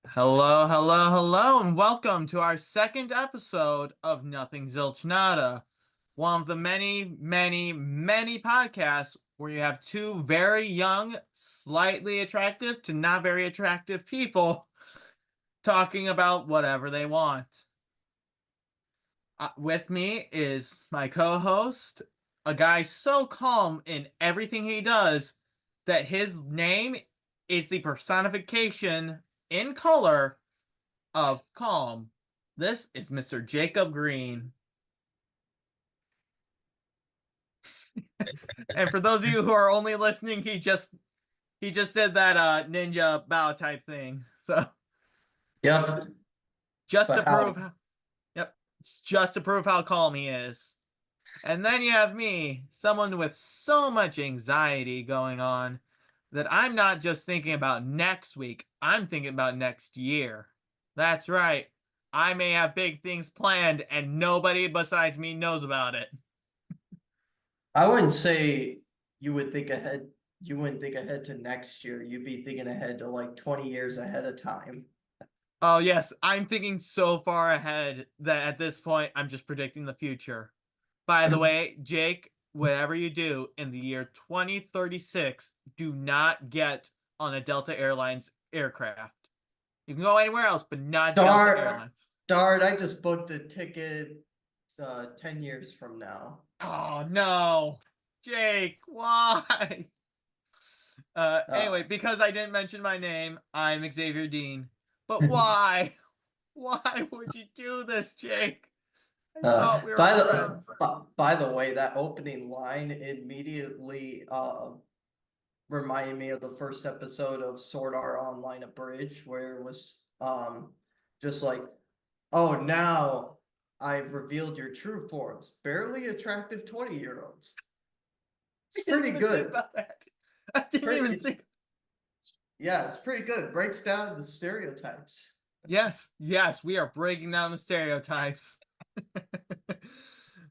Hello, hello, hello, and welcome to our second episode of Nothing Zilch Nada, one of the many, many, many podcasts where you have two very young, slightly attractive to not very attractive people talking about whatever they want. With me is my co-host, a guy so calm in everything he does that his name is the personification in color of calm. This is Mr. Jacob Green. And for those of you who are only listening, he just did that ninja bow type thing. So Yep. just to But prove yep, just to prove how calm he is. And then you have me, someone with so much anxiety going on that I'm not just thinking about next week, I'm thinking about next year. That's right. I may have big things planned and nobody besides me knows about it. I wouldn't say you would think ahead. You wouldn't think ahead to next year. You'd be thinking ahead to like 20 years ahead of time. Oh, yes, I'm thinking so far ahead that at this point I'm just predicting the future. By the way, Jake, whatever you do in the year 2036, do not get on a Delta Airlines aircraft. You can go anywhere else, but not Delta Darn, Airlines. darn, I just booked a ticket 10 years from now. Oh, no. Jake, why? Anyway, Uh, because I didn't mention my name, I'm Xavier Dean. But why? Why would you do this, Jake? I thought we were by friends. by the way, that opening line immediately reminded me of the first episode of Sword Art Online Abridged, where it was just like, oh, now I've revealed your true forms. Barely attractive 20-year-olds. I It's didn't pretty even think good. about that. I didn't Pretty even it's think. Yeah, it's pretty good. Breaks down the stereotypes. Yes, yes, we are breaking down the stereotypes.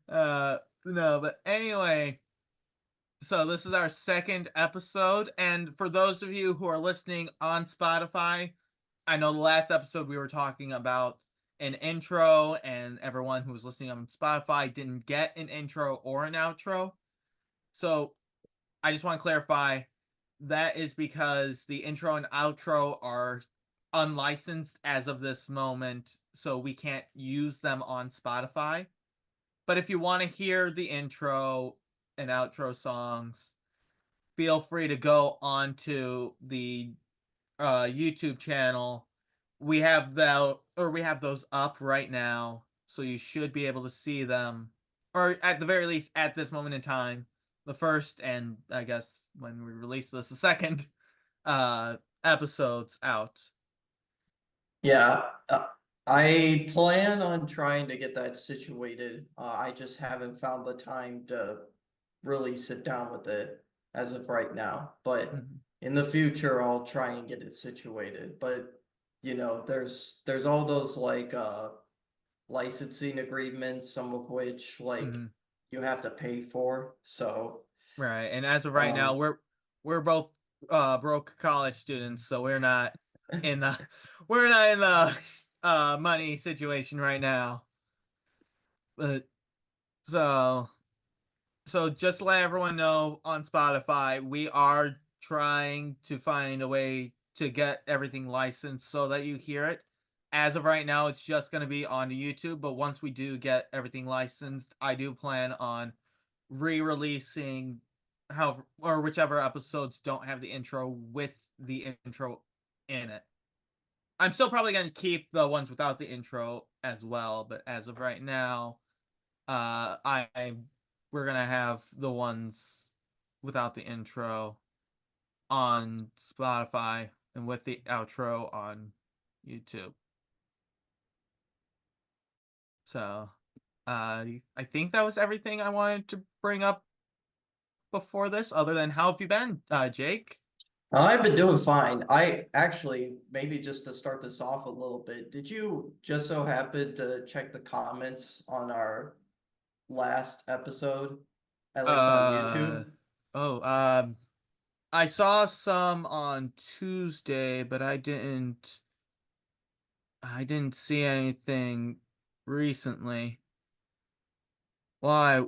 No, but anyway, so this is our second episode, and for those of you who are listening on Spotify, I know the last episode we were talking about an intro, and everyone who was listening on Spotify didn't get an intro or an outro. So I just want to clarify that is because the intro and outro are unlicensed as of this moment, so we can't use them on Spotify. But if you want to hear the intro and outro songs, feel free to go onto the YouTube channel. We have those up right now, so you should be able to see them, or at the very least, at this moment in time, the first and I guess when we release this, the second uh episodes out. Yeah, I plan on trying to get that situated. I just haven't found the time to really sit down with it as of right now. But Mhm. in the future, I'll try and get it situated. But there's all those like licensing agreements, some of which like Mhm. you have to pay for. So Right, and as of right now, um we're both broke college students, so in the we're not in the money situation right now. But so just to let everyone know on Spotify, we are trying to find a way to get everything licensed so that you hear it. As of right now, it's just going to be on YouTube, but once we do get everything licensed, I do plan on re-releasing how or whichever episodes don't have the intro with the intro in it. I'm still probably going to keep the ones without the intro as well, but as of right now, I we're gonna have the ones without the intro on Spotify and with the outro on YouTube. So I think that was everything I wanted to bring up before this, other than how have you been, Jake? I've been doing fine. I actually, maybe just to start this off a little bit, did you just so happen to check the comments on our last episode, at least on Uh, YouTube? oh, I saw some on Tuesday, but I didn't see anything recently. Why?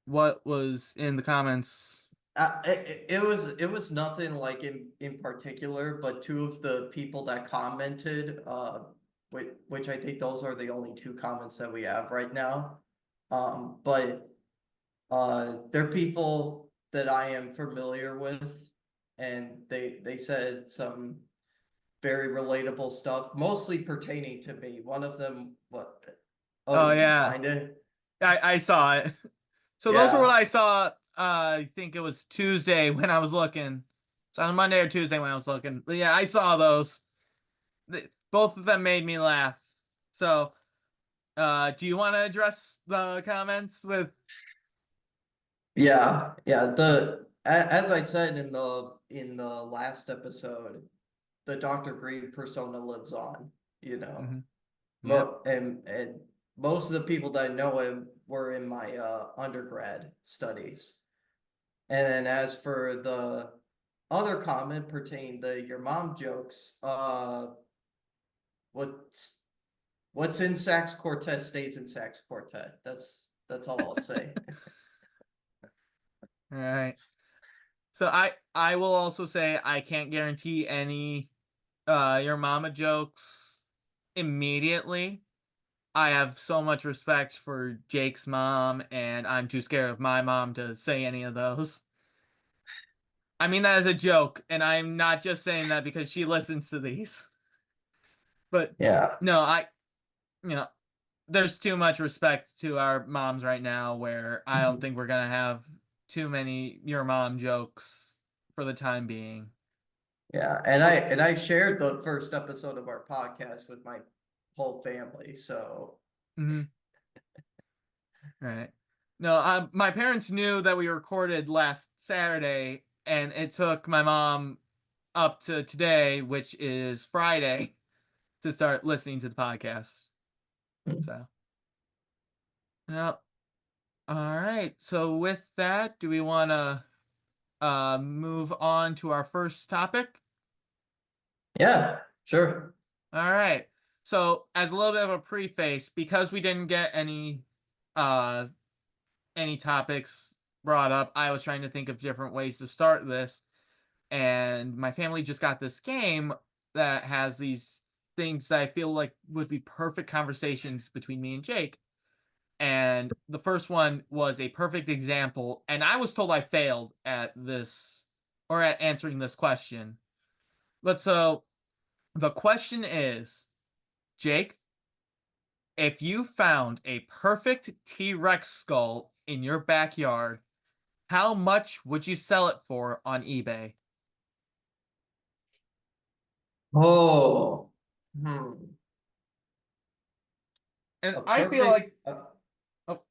What was in the comments? It was nothing like in particular, but two of the people that commented, which I think those are the only two comments that we have right now. But they're people that I am familiar with, and they said some very relatable stuff, mostly pertaining to me. One of them, what? Oh, Oh did you yeah, find it? I saw it. So those were what Yeah, I saw. I think it was Tuesday when I was looking. It's on Monday or Tuesday when I was looking. But yeah, I saw those. Both of them made me laugh. So, do you want to address the comments with? yeah. As I said in the last episode, the Dr. Green persona lives on. You know, Mhm. Yep. and most of the people that know him were in my undergrad studies. And then as for the other comment pertaining to your mom jokes, what's what's in Sax Quartet stays in Sax Quartet. That's all I'll say. All right. So I will also say I can't guarantee any your mama jokes immediately. I have so much respect for Jake's mom, and I'm too scared of my mom to say any of those. I mean that as a joke, and I'm not just saying that because she listens to these. But Yeah. no, you know, there's too much respect to our moms right now where I don't Mhm. think we're gonna have too many your mom jokes for the time being. Yeah. And I shared the first episode of our podcast with my whole family. So Mhm. Right. No, my parents knew that we recorded last Saturday, and it took my mom up to today, which is Friday, to start listening to the podcast. So, yeah. All right. So, with that, do we want to move on to our first topic? yeah, sure. All right. So, as a little bit of a preface, because we didn't get uh any topics brought up, I was trying to think of different ways to start this, and my family just got this game that has these things that I feel like would be perfect conversations between me and Jake. And the first one was a perfect example, and I was told I failed at this or at answering this question. But so the question is, Jake, if you found a perfect T-Rex skull in your backyard, how much would you sell it for on eBay? Oh, hmm. And A I feel like, perfect a, oh,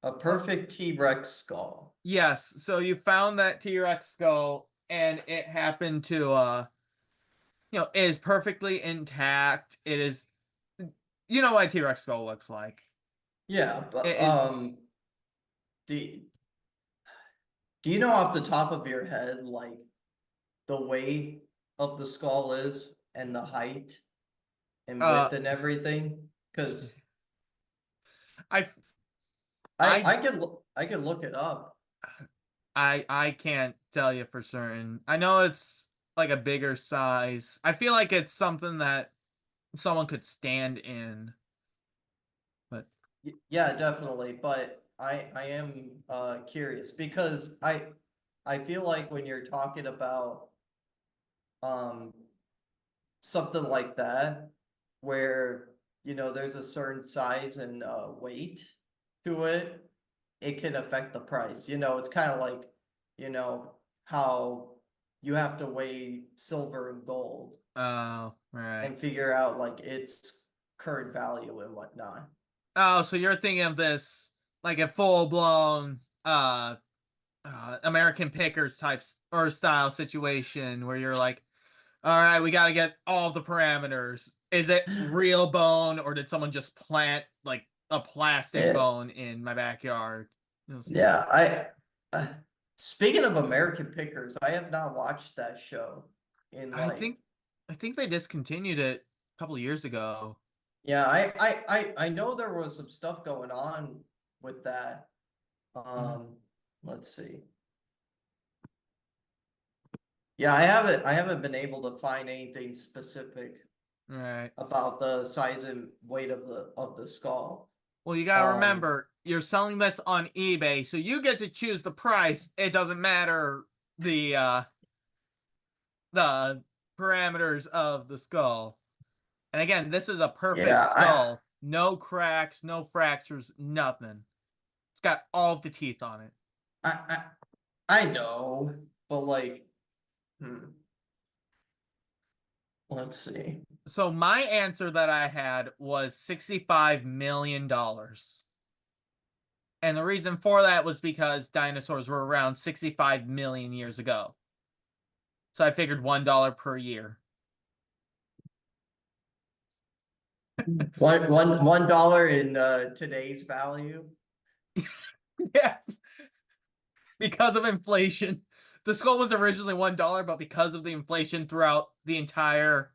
a oh, perfect T-Rex skull. yes, so you found that T-Rex skull and it happened to it is perfectly intact. It is, you know what a T-Rex skull looks like. Yeah, It but is do do you know off the top of your head like the weight of the skull is and the height and uh width and everything? Because I I I I I can look it up. I can't tell you for certain. I know it's like a bigger size. I feel like it's something that someone could stand in, but Yeah, definitely. But I am curious because I feel like when you're talking about um something like that, where there's a certain size and weight to it, it can affect the price. It's kind of like how you have to weigh silver and gold oh, right. and figure out like its current value and whatnot. Oh, so you're thinking of this like a full blown American Pickers type or style situation where you're like, all right, we got to get all the parameters. Is it real bone or did someone just plant like a plastic Yeah, bone in my backyard? yeah. Speaking of American Pickers, I have not watched that show in I like. think I think they discontinued it a couple of years ago. Yeah, I know there was some stuff going on with that. Mhm. Um, let's see. Yeah, I haven't been able to find anything specific Right. about the size and weight of the skull. Well, you gotta Um, remember, you're selling this on eBay, so you get to choose the price. It doesn't matter the uh the parameters of the skull. And again, this is a perfect yeah, skull. No cracks, no fractures, nothing. It's got all of the teeth on it. I I know, but like, hmm, let's see. So my answer that I had was $65 million. And the reason for that was because dinosaurs were around 65 million years ago. So I figured $1 per year. $1 in today's value. Yes, because of inflation. The skull was originally $1, but because of the inflation throughout the entire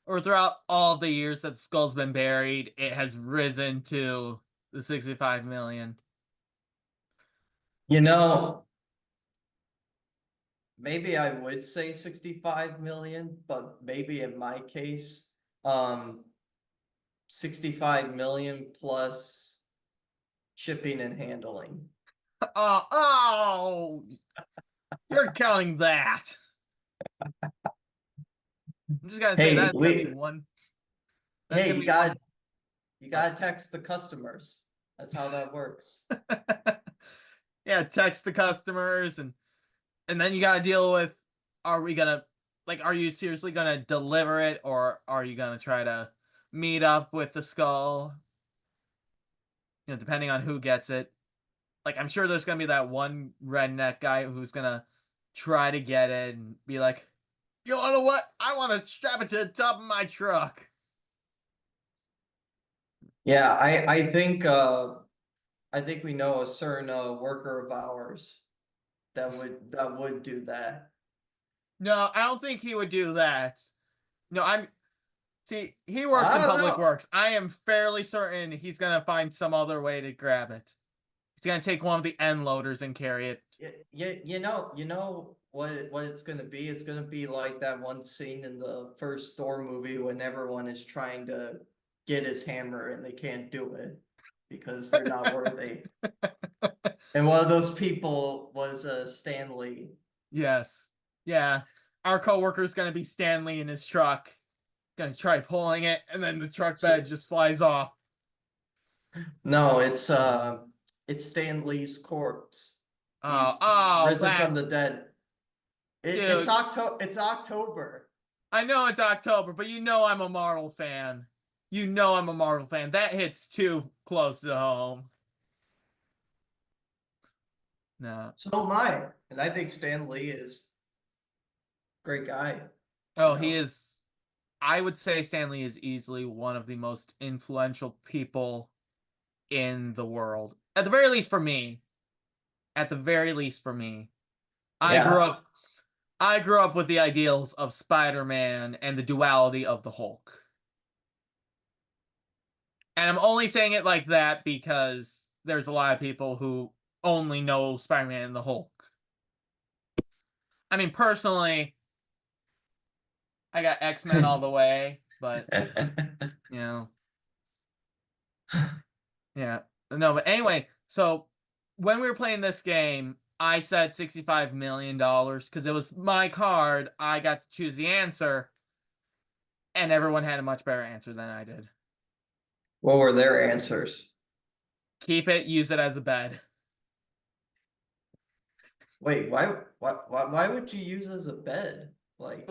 or throughout all of the years that the skull's been buried, it has risen to the 65 million. You know, maybe I would say 65 million, but maybe in my case, um, 65 million plus shipping and handling. Oh, you're counting that. I'm just gonna say Hey, that's gonna be one. That's hey, gonna be one. you What? gotta text the customers. That's how that works. Yeah, text the customers and then you gotta deal with, are we gonna, like, are you seriously gonna deliver it or are you gonna try to meet up with the skull? Depending on who gets it. Like, I'm sure there's gonna be that one redneck guy who's gonna try to get it and be like, you know what? I want to strap it to the top of my truck. Yeah, I think we know a certain worker of ours that would do that. No, I don't think he would do that. No, I'm see, he works I in don't public know. works. I am fairly certain he's gonna find some other way to grab it. He's gonna take one of the end loaders and carry it. You know what it's gonna be? It's gonna be like that one scene in the first Thor movie when everyone is trying to get his hammer and they can't do it because they're not worthy. And one of those people was Stanley. Yes. Yeah. Our coworker's gonna be Stanley in his truck. Gonna try pulling it, and then the truck bed So, just flies off. no, it's Stanley's corpse. He's Oh, risen from the that's dead. It's dude. October. I know it's October, but you know I'm a Marvel fan. You know I'm a Marvel fan. That hits too close to home. No. So am I. And I think Stan Lee is a great guy, you Oh, he know. is. I would say Stanley is easily one of the most influential people in the world. At the very least for me. At the very least for me. I grew Yeah. up I grew up with the ideals of Spider-Man and the duality of the Hulk. And I'm only saying it like that because there's a lot of people who only know Spider-Man and the Hulk. I mean, personally, I got X-Men all the way, but you know, yeah. No, but anyway, so when we were playing this game, I said $65 million because it was my card. I got to choose the answer, and everyone had a much better answer than I did. What were their answers? Keep it, use it as a bed. Wait, why would you use as a bed? Like,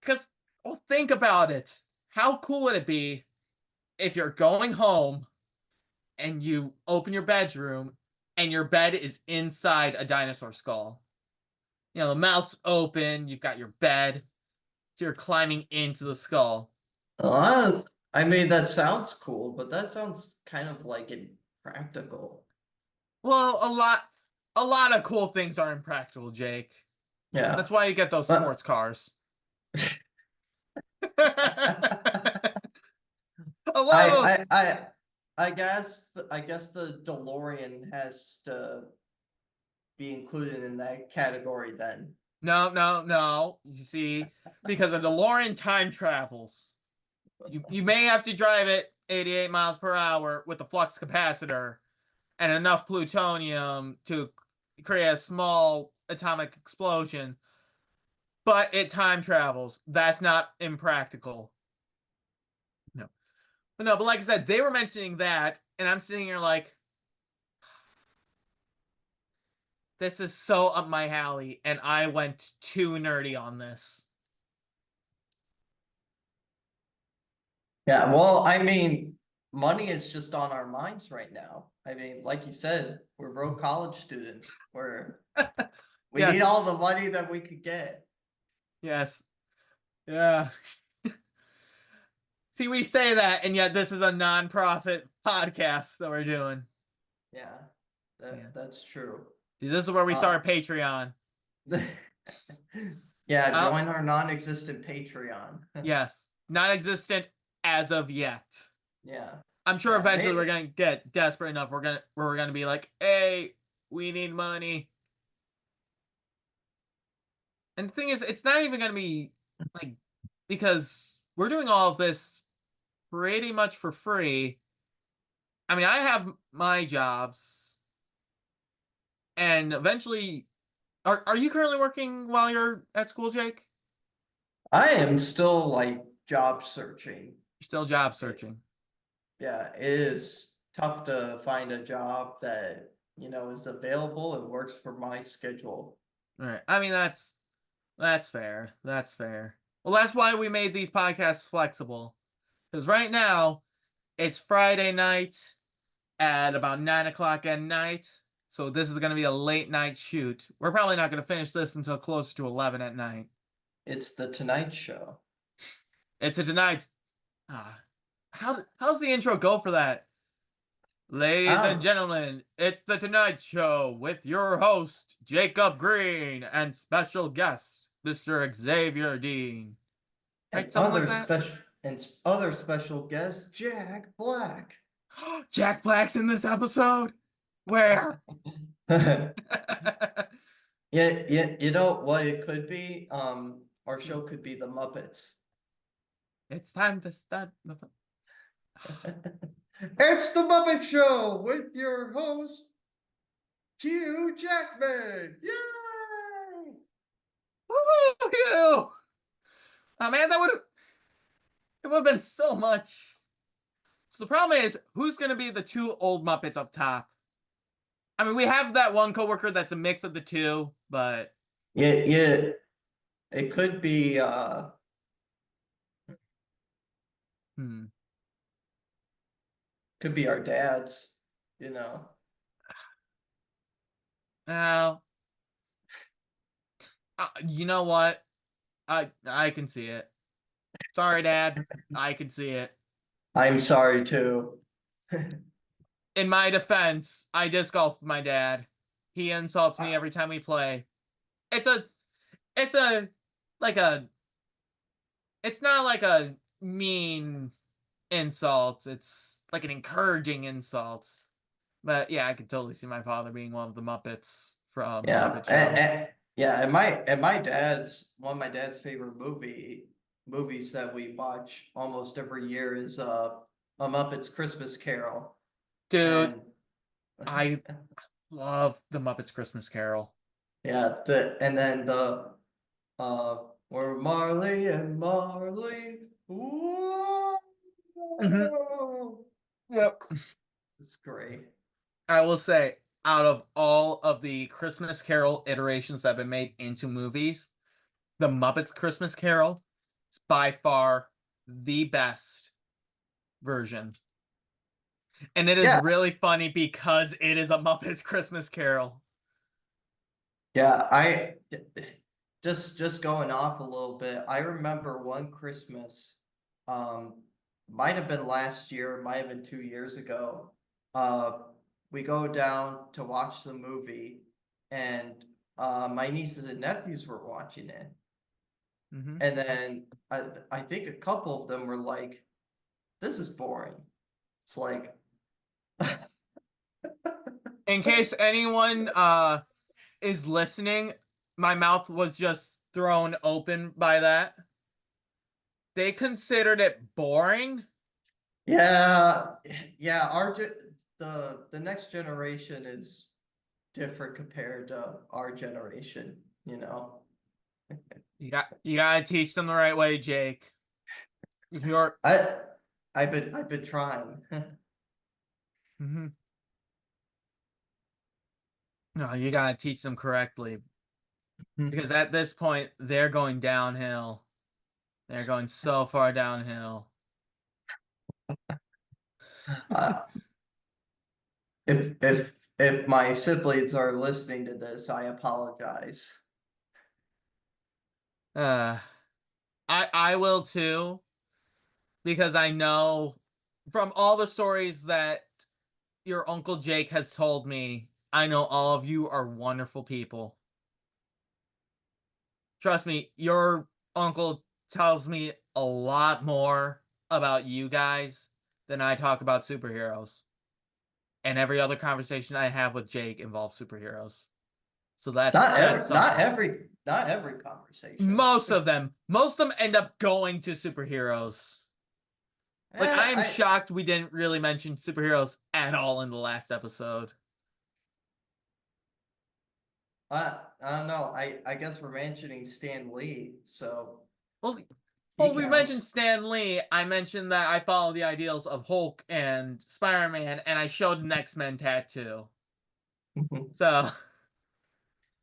Because, well, think about it. How cool would it be if you're going home? and you open your bedroom, and your bed is inside a dinosaur skull. You know, the mouth's open, you've got your bed, so you're climbing into the skull. I mean, that sounds cool, but that sounds kind of like impractical. Well, a lot of cool things are impractical, Jake. Yeah. That's why you get those But sports cars. A lot of those. I guess the DeLorean has to be included in that category then. No, no, no. You see, because the DeLorean time travels. You may have to drive it 88 miles per hour with a flux capacitor and enough plutonium to create a small atomic explosion, but it time travels. That's not impractical. No. But no, but like I said, they were mentioning that, and I'm sitting here like, this is so up my alley, and I went too nerdy on this. Yeah, well, I mean, money is just on our minds right now. I mean, like you said, we're broke college students. We need Yes, all the money that we could get. yes, yeah. See, we say that, and yet this is a non-profit podcast that we're doing. Yeah, Yeah. that's true. See, this is where we Uh, start Patreon. yeah, Oh, join our non-existent Patreon. yes. Non-existent as of yet. Yeah, I'm sure yeah, eventually we're maybe gonna get desperate enough. We're gonna be like, hey, we need money. And the thing is, it's not even gonna be like because we're doing all of this pretty much for free. I mean, I have my jobs, and eventually, are you currently working while you're at school, Jake? I am still like job searching. You're still job It, searching. yeah, it is tough to find a job that, is available and works for my schedule. All right. I mean, that's fair. That's fair. Well, that's why we made these podcasts flexible. Because right now it's Friday night at about 9 o'clock at night. So this is going to be a late night shoot. We're probably not going to finish this until closer to 11 at night. It's the Tonight Show. It's a tonight. Ah, how's the intro go for that? Ladies and Oh, gentlemen, it's the Tonight Show with your host, Jacob Green, and special guest, Mr. Xavier Dean. Right? Something like that? and other special guest, Jack Black. Jack Black's in this episode? Where? Yeah, yeah, you know what it could be? Our show could be the Muppets. It's time to start. It's the Muppet Show with your host, Hugh Jackman. Yay! Woo! Oh man, it would have been so much. So the problem is, who's gonna be the two old Muppets up top? I mean, we have that one coworker that's a mix of the two, but Yeah, yeah. It hmm. could be our dads. Now, you know what? I can see it. Sorry, Dad. I can see it. I'm sorry too. In my defense, I disc golf with my dad. He insults me Uh, every time we play. It's a, it's a, like a, it's not like a mean insult. It's like an encouraging insult. But yeah, I could totally see my father being one of the Muppets from the Yeah, Muppet Show. yeah, and my dad's one of my dad's favorite movies that we watch almost every year is A Muppet's Christmas Carol. Dude, And I love the Muppets Christmas Carol. yeah, and then we're Marley and Marley. Whoa! Hmm. Yep. It's great. I will say, out of all of the Christmas Carol iterations that have been made into movies, the Muppets Christmas Carol is by far the best version. And it is Yeah, really funny because it is a Muppets Christmas Carol. yeah, I just going off a little bit. I remember one Christmas, um, might have been last year, might have been 2 years ago. Uh, we go down to watch the movie, and my nieces and nephews were watching it, Hmm. and then I think a couple of them were like, "This is boring." It's like, In case anyone is listening, my mouth was just thrown open by that. They considered it boring. yeah, yeah. The next generation is different compared to our generation, you know. You gotta teach them the right way, Jake. You're I I've been trying. mhm. No, you gotta teach them correctly because at this point they're going downhill. They're going so far downhill. Uh, if my siblings are listening to this, I apologize. uh, I will too because I know from all the stories that your Uncle Jake has told me, I know all of you are wonderful people. Trust me, your uncle tells me a lot more about you guys than I talk about superheroes. And every other conversation I have with Jake involves superheroes. So that's something. Not every conversation. Most of them end up going to superheroes. Like I am I shocked we didn't really mention superheroes at all in the last episode. I don't know. I guess we're mentioning Stan Lee, so Well, he well, we mentioned counts. Stan Lee. I mentioned that I follow the ideals of Hulk and Spider-Man, and I showed an X-Men tattoo. So,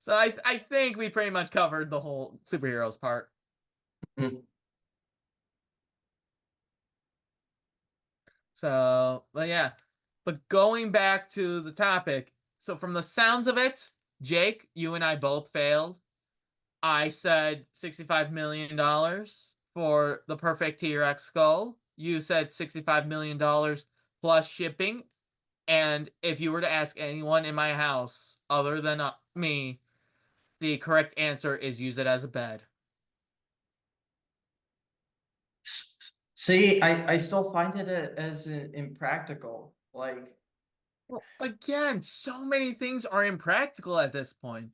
so I think we pretty much covered the whole superheroes part. So, but yeah. But going back to the topic, so from the sounds of it, Jake, you and I both failed. I said $65 million for the perfect T-Rex skull. You said $65 million plus shipping. And if you were to ask anyone in my house other than me, the correct answer is use it as a bed. See, I still find it as impractical. Like, Well, again, so many things are impractical at this point.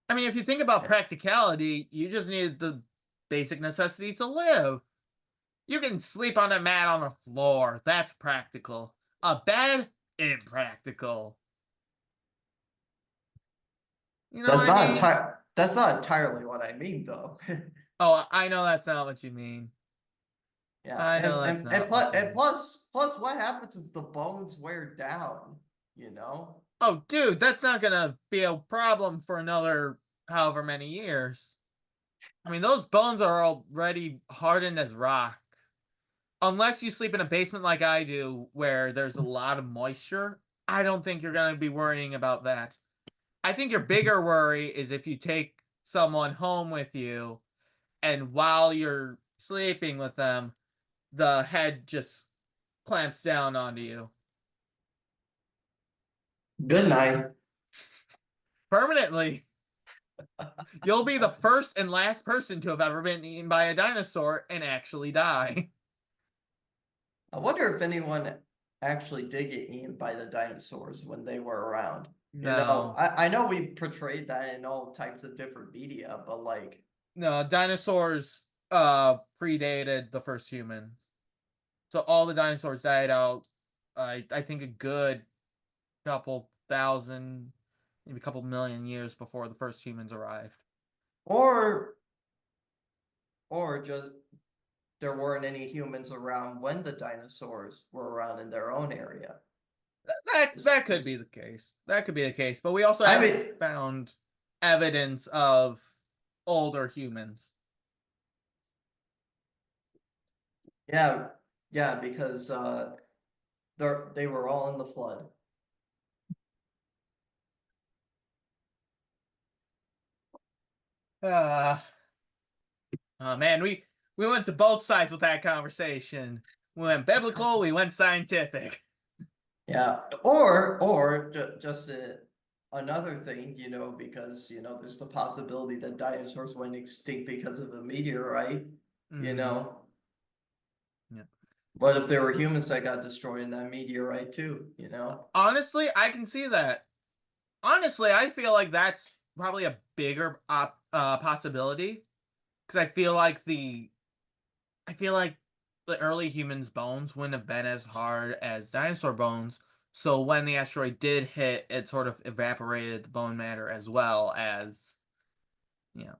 I mean, if you think about yeah, practicality, you just need the basic necessity to live. You can sleep on a mat on the floor. That's practical. A bed, impractical. You know what I mean? that's not entirely what I mean, though. Oh, I know that's not what you mean. Yeah, I know that's not what you mean. plus, what happens if the bones wear down? You know, Oh, dude, that's not gonna be a problem for another however many years. I mean, those bones are already hardened as rock. Unless you sleep in a basement like I do, where there's a lot of moisture, I don't think you're gonna be worrying about that. I think your bigger worry is if you take someone home with you and while you're sleeping with them, the head just clamps down onto you good night. permanently. You'll be the first and last person to have ever been eaten by a dinosaur and actually die. I wonder if anyone actually did get eaten by the dinosaurs when they were around. You know, No. I know we portrayed that in all types of different media, but like, No, dinosaurs predated the first humans. So all the dinosaurs died out I think a good couple thousand, maybe a couple million years before the first humans arrived. or just there weren't any humans around when the dinosaurs were around in their own area. That could be the case. That could be the case, but we also I haven't mean, found evidence of older humans. yeah, yeah, because they were all in the flood. Uh, oh man, we went to both sides with that conversation. We went biblical, we went scientific. Yeah, just another thing, because there's the possibility that dinosaurs went extinct because of a meteorite, you Mm-hmm. know. Yeah. What if there were humans that got destroyed in that meteorite too? Honestly, I can see that. Honestly, I feel like that's probably a bigger possibility because I feel like the early humans' bones wouldn't have been as hard as dinosaur bones. So when the asteroid did hit, it sort of evaporated the bone matter as well as you know.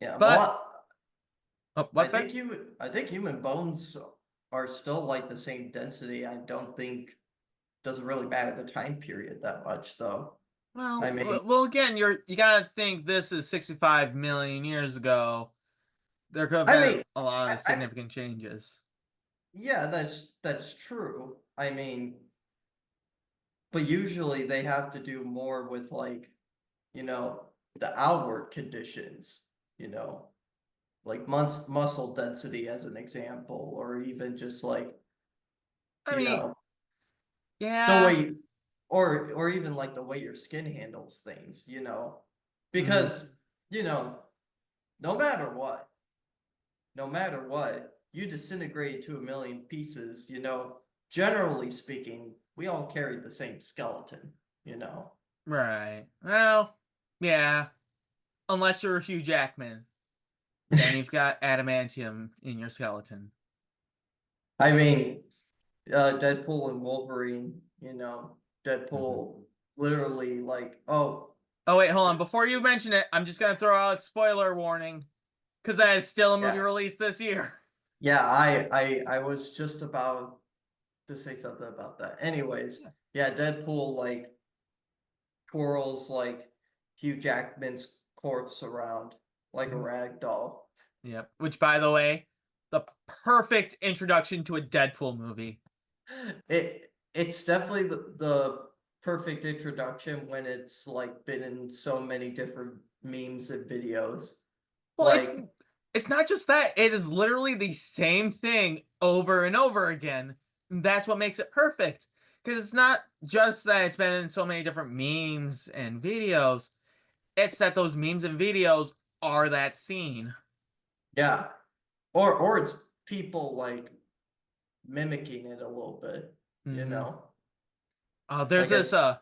Yeah, But well, oh, I what's think that? human bones are still like the same density. I don't think doesn't really matter the time period that much though. I mean, Well, again, you gotta think this is 65 million years ago. There could have I been mean, a lot I, of I significant changes. yeah, that's true. I mean, but usually they have to do more with like, you know, the outward conditions, you know, like muscle density as an example, or even just like, I you mean, know, the yeah. way or even like the way your skin handles things. Mm, Because, you know, no matter what, no matter what, you disintegrate to a million pieces. Generally speaking, we all carry the same skeleton. right. Well, yeah. Unless you're Hugh Jackman, then you've got adamantium in your skeleton. I mean, Deadpool and Wolverine, Mhm. Deadpool literally like, oh, Oh wait, hold on. Before you mention it, I'm just gonna throw out a spoiler warning because that is still a movie yeah, released this year. yeah, I was just about to say something about that. Anyways, Yeah. yeah, Deadpool like twirls like Hugh Jackman's corpse around like a Mhm. rag doll. Yep. Which, by the way, the perfect introduction to a Deadpool movie. It's definitely the perfect introduction when it's like been in so many different memes and videos. Well, Like, it's not just that; it is literally the same thing over and over again. And that's what makes it perfect. Because it's not just that it's been in so many different memes and videos; it's that those memes and videos are that scene. yeah. Or it's people like mimicking it a little bit, you Hmm. know. There's Like this as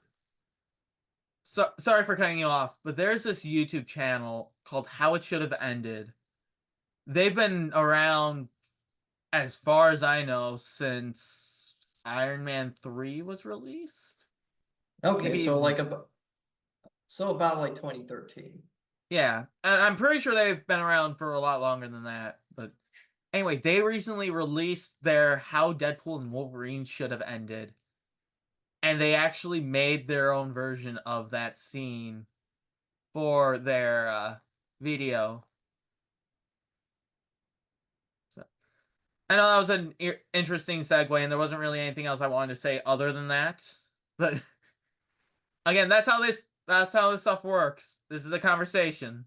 sorry for cutting you off, but there's this YouTube channel called How It Should Have Ended. They've been around as far as I know since Iron Man 3 was released. okay, Maybe so even about like 2013. yeah. And I'm pretty sure they've been around for a lot longer than that. But anyway, they recently released their How Deadpool and Wolverine Should Have Ended. And they actually made their own version of that scene for their video. So I know that was an interesting segue, and there wasn't really anything else I wanted to say other than that. But again, that's how this stuff works. This is a conversation.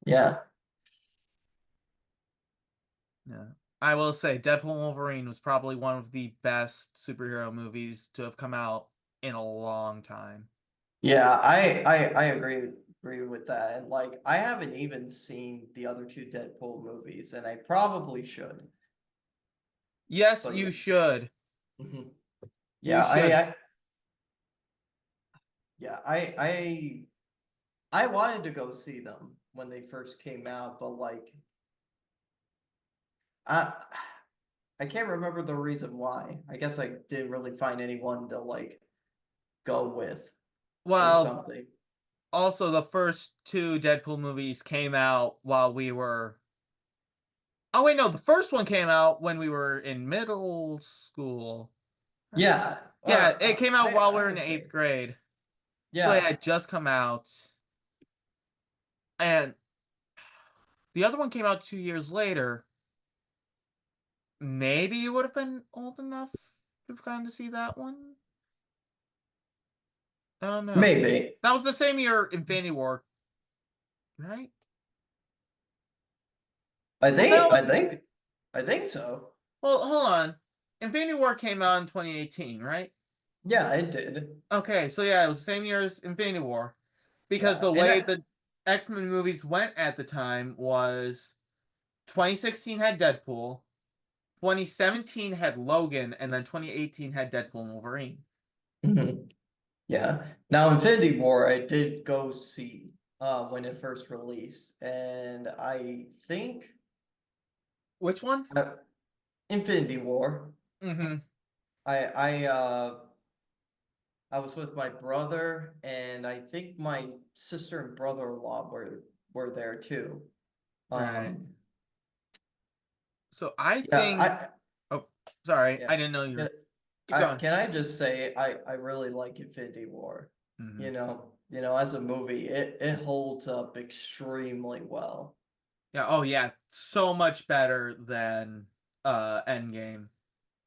Yeah. Yeah. I will say Deadpool and Wolverine was probably one of the best superhero movies to have come out in a long time. Yeah, I agree with that. And like I haven't even seen the other two Deadpool movies, and I probably should. Yes, But you yeah. should. Mhm. You Yeah, should. yeah, I wanted to go see them when they first came out, but like I I can't remember the reason why. I guess I didn't really find anyone to like go with or Well, something. also the first two Deadpool movies came out while we were Oh wait, no, the first one came out when we were in middle school. Right? Yeah, Yeah, it came out while we I were in the eighth understand. grade. So it Yeah, had just come out. And the other one came out 2 years later. maybe you would have been old enough to have gotten to see that one. I don't know. Maybe. That was the same year Infinity War, right? I Well, think no. I think I think so. Well, hold on. Infinity War came out in 2018, right? Yeah, it did. Okay, so yeah, it was the same year as Infinity War. Because Yeah, the and way the X-Men movies went at the time was 2016 had Deadpool, 2017 had Logan, and then 2018 had Deadpool and Wolverine. mhm, yeah. Now, Infinity War, I did go see when it first released, and I think Which one? uh, Infinity War. Mm-hmm. I I uh I was with my brother, and I think my sister and brother-in-law were there too. Right. Um, So I yeah, think. Oh, sorry, I yeah. didn't know you Can were. Keep going. can I just say I really like Infinity War. Mm-hmm. As a movie, it holds up extremely well. Yeah. Oh, yeah. So much better than Endgame.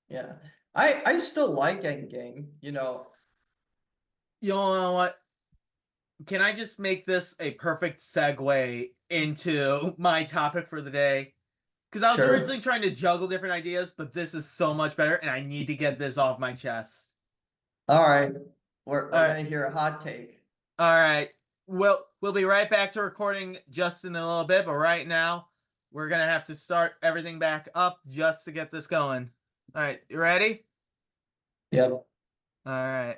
Yeah. I still like Endgame. You know what? Can I just make this a perfect segue into my topic for the day? Because I was originally Sure. trying to juggle different ideas, but this is so much better, and I need to get this off my chest. All right. We're All right, gonna hear a hot take. all right. We'll be right back to recording just in a little bit, but right now we're gonna have to start everything back up just to get this going. All right, you ready? Yep. All right.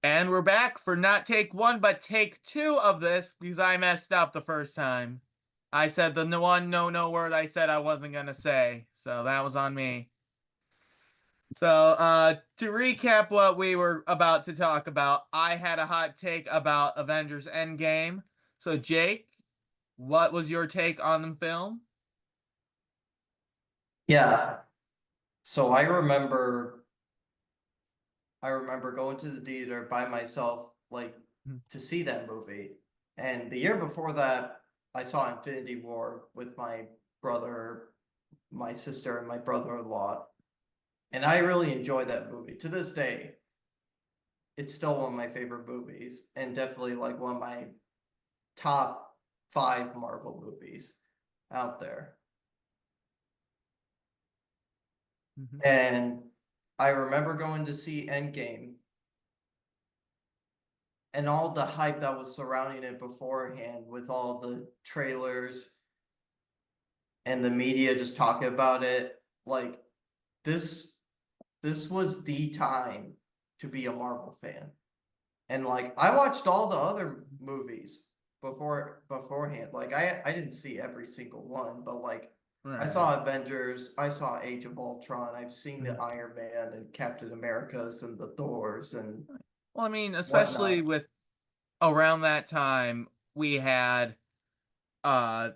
And we're back for not take one, but take two of this because I messed up the first time. I said the one no word I said I wasn't gonna say, so that was on me. So, to recap what we were about to talk about, I had a hot take about Avengers Endgame. So, Jake, what was your take on the film? Yeah. So I remember going to the theater by myself, like, Hmm. to see that movie. And the year before that, I saw Infinity War with my brother, my sister, and my brother-in-law. And I really enjoyed that movie. To this day, it's still one of my favorite movies, and definitely like one of my top five Marvel movies out there. Hmm. And I remember going to see Endgame and all the hype that was surrounding it beforehand with all the trailers and the media just talking about it. Like this this was the time to be a Marvel fan. And like I watched all the other movies beforehand. Like I didn't see every single one, but like I Right. saw Avengers, I saw Age of Ultron, I've seen the Mhm. Iron Man and Captain Americas and the Thors and Well, I mean, especially whatnot. with around that time, we had uh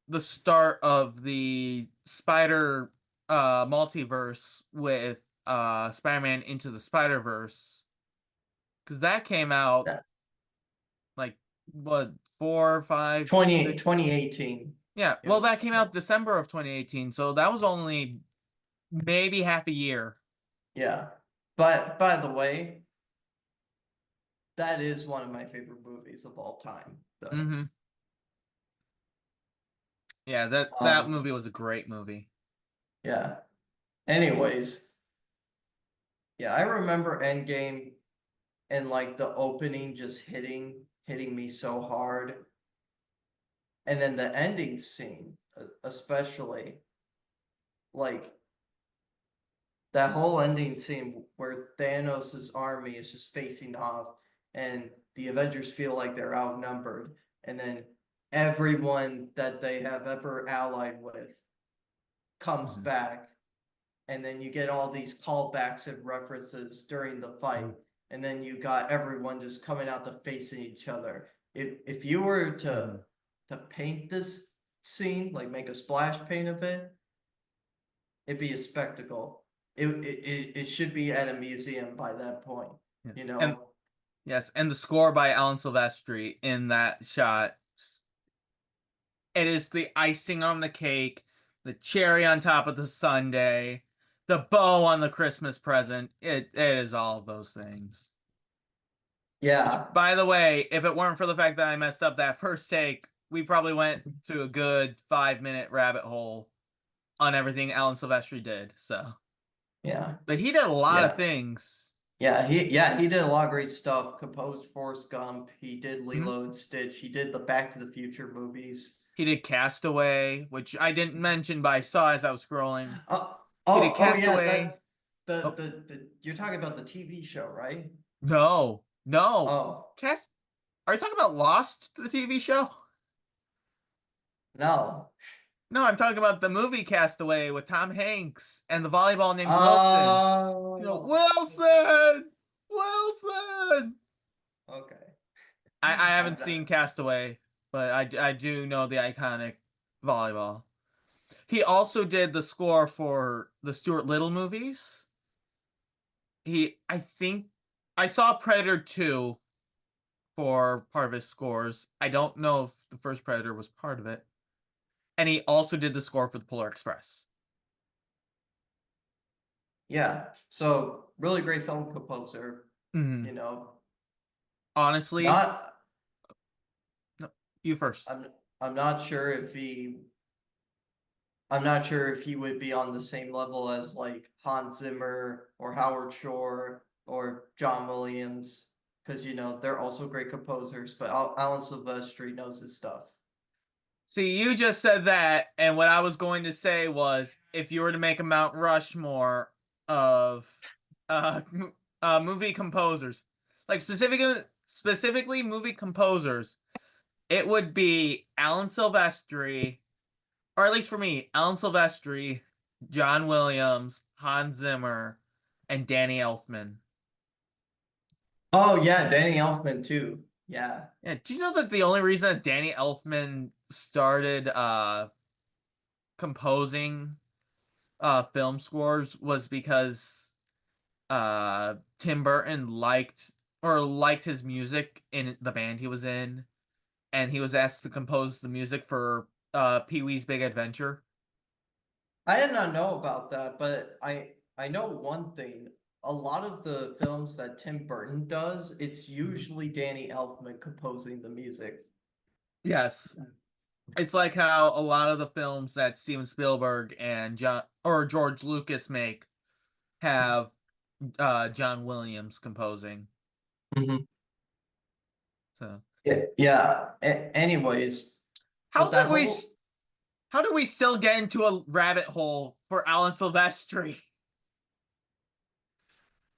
the start of the Spider multiverse with Spider-Man Into the Spider-Verse because that came out Yeah. like what 4, 5, 20, 6. 2018 Yeah, it well, was that came out December of 2018, so that was only maybe half a year. yeah. But by the way, that is one of my favorite movies of all time, though. Hmm. Yeah, that Um, movie was a great movie. yeah. Anyways, yeah, I remember Endgame and like the opening just hitting me so hard. And then the ending scene, especially like that whole ending scene where Thanos' army is just facing off and the Avengers feel like they're outnumbered, and then everyone that they have ever allied with comes Hmm. back, and then you get all these callbacks and references during the fight, and then you got everyone just coming out to facing each other. If you were Hmm. to paint this scene, like make a splash paint of it, it'd be a spectacle. It should be at a museum by that point, you Yes, and know? yes, and the score by Alan Silvestri in that shot. It is the icing on the cake the cherry on top of the sundae, the bow on the Christmas present. It is all of those things. Which, Yeah. by the way, if it weren't for the fact that I messed up that first take, we probably went to a good 5 minute rabbit hole on everything Alan Silvestri did. So, Yeah. but he did a lot of Yeah. things. Yeah, he did a lot of great stuff. Composed Forrest Gump. He did Mhm. Lilo and Stitch. He did the Back to the Future movies. He did Castaway, which I didn't mention, but I saw as I was scrolling. He did Oh yeah, Castaway. that the, Oh, the the you're talking about the TV show, right? no, no. Oh, Cast. Are you talking about Lost, the TV show? no. No, I'm talking about the movie Castaway with Tom Hanks and the volleyball named Wilson. Oh, Wilson! Wilson! okay. I I'm haven't seen not. Castaway, but I do know the iconic volleyball. He also did the score for the Stuart Little movies. I think, I saw Predator 2 for part of his scores. I don't know if the first Predator was part of it. And he also did the score for the Polar Express. Yeah. So really great film composer. Mhm. You know, Honestly, not. no, you first. I'm not sure if he. I'm not sure if he would be on the same level as like Hans Zimmer or Howard Shore or John Williams, because they're also great composers. But Alan Silvestri knows his stuff. See, you just said that, and what I was going to say was, if you were to make a Mount Rushmore of movie composers, like specifically movie composers, it would be Alan Silvestri, or at least for me, Alan Silvestri, John Williams, Hans Zimmer, and Danny Elfman. Oh yeah, Danny Elfman too. Yeah. Yeah, do you know that the only reason that Danny Elfman started composing film scores was because Tim Burton liked his music in the band he was in, and he was asked to compose the music for Pee-wee's Big Adventure. I did not know about that, but I know one thing. A lot of the films that Tim Burton does, it's Mhm. usually Danny Elfman composing the music. Yes. It's like how a lot of the films that Steven Spielberg and George Lucas make have John Williams composing. Mhm. So, Yeah, yeah. Anyways, but how did we how did we still get into a rabbit hole for Alan Silvestri?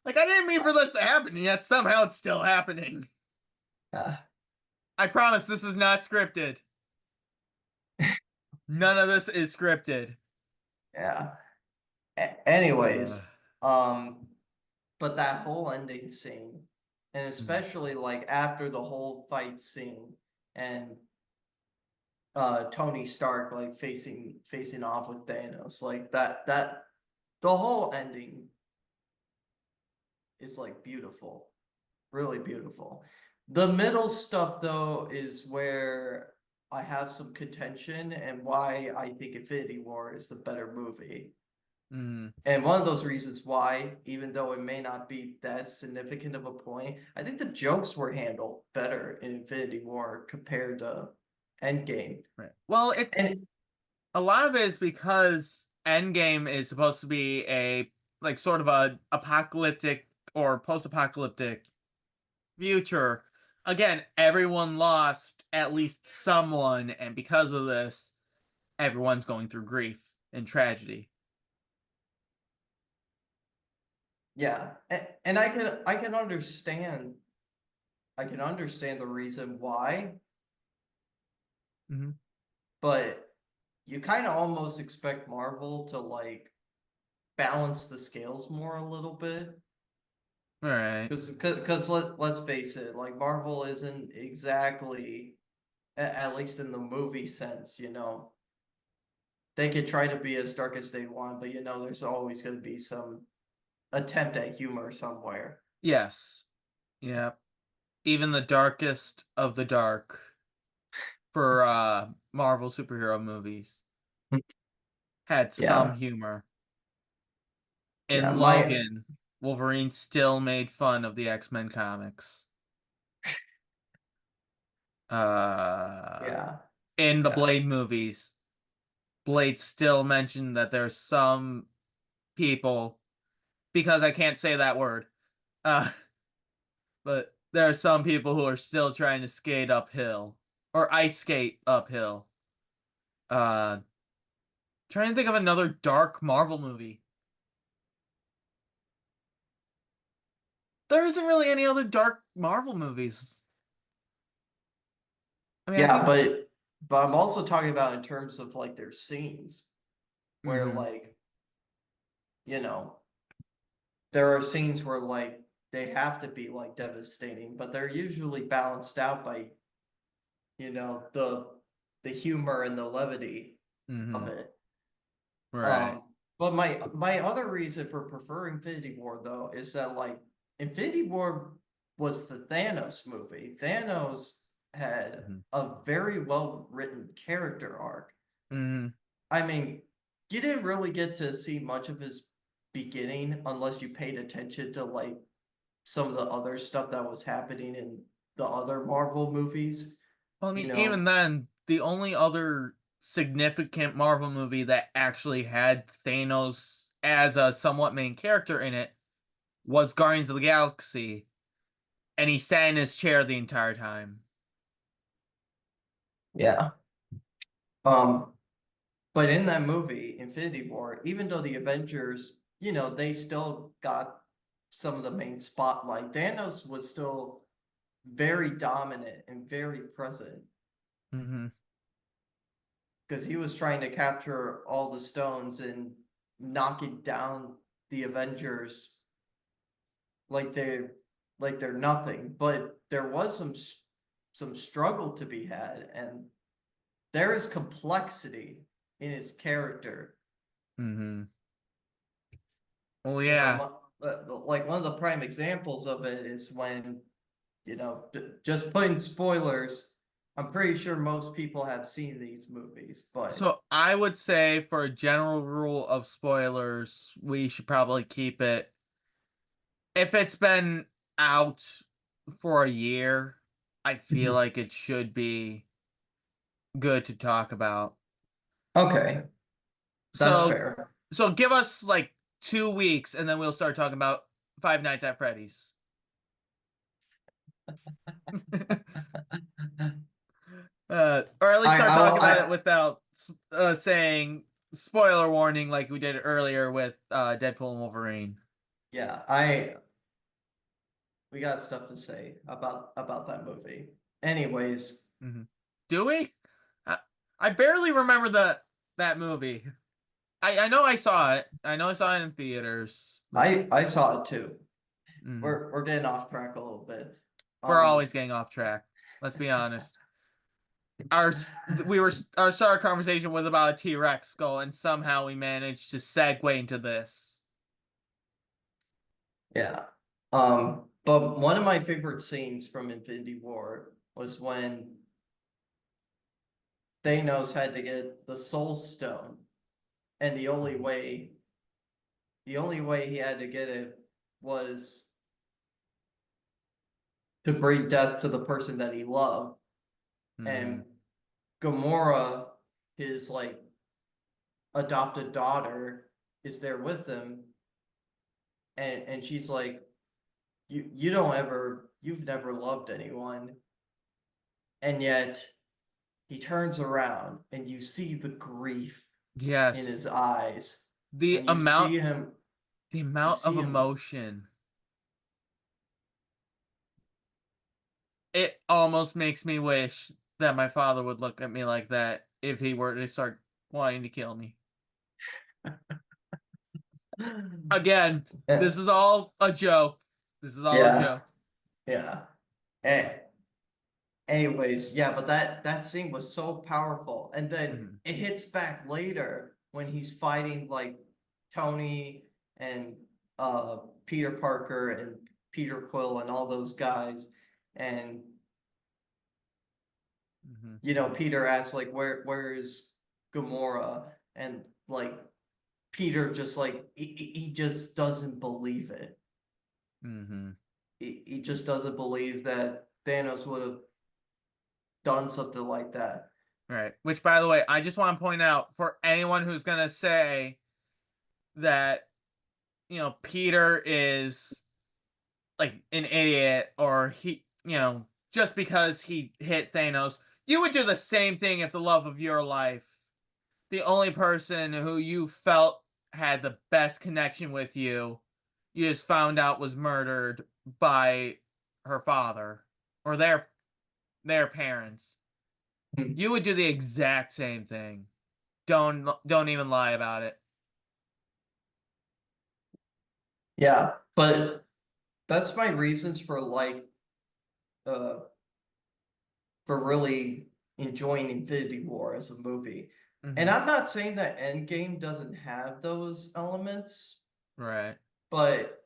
Like, I didn't mean for this to happen, and yet somehow it's still happening. uh, I promise this is not scripted. None of this is scripted. yeah. Uh, Anyways, but that whole ending scene, and mm, especially like after the whole fight scene, and Tony Stark like facing off with Thanos, like that the whole ending is like beautiful, really beautiful. The middle stuff though is where I have some contention and why I think Infinity War is the better movie. mm, And one of those reasons why, even though it may not be that significant of a point, I think the jokes were handled better in Infinity War compared to Endgame. right. Well, And a lot of it is because Endgame is supposed to be a like sort of a apocalyptic or post-apocalyptic future. Again, everyone lost at least someone, and because of this, everyone's going through grief and tragedy. yeah, and I can understand the reason why, Mm-hmm. but you kind of almost expect Marvel to like balance the scales more a little bit. All right. Because let's face it, like Marvel isn't exactly, at least in the movie sense, they could try to be as dark as they want, but there's always going to be some attempt at humor somewhere. Yes. Yeah. Even the darkest of the dark for Marvel superhero movies. had some Yeah. humor. Yeah. In Logan, Wolverine still made fun of the X-Men comics. Uh, Yeah. in the Yeah. Blade movies, Blade still mentioned that there's some people, because I can't say that word, uh, but there are some people who are still trying to skate uphill or ice skate uphill. Uh, Trying to think of another dark Marvel movie. There isn't really any other dark Marvel movies. I mean, I Yeah, think. but I'm also talking about in terms of like their scenes where Hmm. like, you know, there are scenes where like they have to be like devastating, but they're usually balanced out by, the humor and the levity of Hmm. it. Right. But my other reason for preferring Infinity War though is that like Infinity War was the Thanos movie. Thanos had Hmm. a very well written character arc. Hmm. I mean, you didn't really get to see much of his beginning unless you paid attention to like some of the other stuff that was happening in the other Marvel movies. Well, I You mean, even know, then, the only other significant Marvel movie that actually had Thanos as a somewhat main character in it was Guardians of the Galaxy, and he sat in his chair the entire time. yeah. Um, but in that movie, Infinity War, even though the Avengers, they still got some of the main spotlight, Thanos was still very dominant and very present Hmm. because he was trying to capture all the stones and knocking down the Avengers like they're nothing. But there was some struggle to be had, and there is complexity in his character. Hmm. Well, You know, yeah. like one of the prime examples of it is when, just putting spoilers. I'm pretty sure most people have seen these movies, but So I would say, for a general rule of spoilers, we should probably keep it. If it's been out for a year, I feel Mhm. like it should be good to talk about. Okay, that's So, fair. so give us like 2 weeks, and then we'll start talking about Five Nights at Freddy's, or at least start I talking will. about it without saying spoiler warning like we did earlier with Deadpool and Wolverine. Yeah, we got stuff to say about that movie. Anyways, Hmm. Do we? I, I barely remember that movie. I know I saw it. I know I saw it in theaters, but I saw it too. mhm. We're getting off track a little bit. We're Um, always getting off track. Let's be honest. Our start conversation was about a T-Rex skull, and somehow we managed to segue into this. yeah. But one of my favorite scenes from Infinity War was when Thanos had to get the Soul Stone, and Mhm. the only way he had to get it was to bring death to the person that he loved. Mhm. And Gamora, his like adopted daughter, is there with him, and she's like, you've never loved anyone, and yet he turns around and you see the grief in Yes, his eyes, the and amount the you amount of see him, emotion. It almost makes me wish that my father would look at me like that if he were to start wanting to kill me. Again, yeah, this is all a joke. This is all a yeah, joke. yeah. Eh, Anyways, yeah, but that scene was so powerful, and then Mhm. it hits back later when he's fighting like Tony and Peter Parker and Peter Quill and all those guys, and Mhm. Peter asks like where is Gamora, and like Peter just like he just doesn't believe it. Hmm. He just doesn't believe that Thanos would have done something like that. Right. Which, by the way, I just want to point out for anyone who's gonna say that Peter is like an idiot or just because he hit Thanos, you would do the same thing if the love of your life, the only person who you felt had the best connection with you, you just found out was murdered by her father or their parents. You would do the exact same thing. Don't even lie about it. Yeah, but that's my reasons for like uh for really enjoying Infinity War as a movie. And Hmm. I'm not saying that Endgame doesn't have those elements, Right. but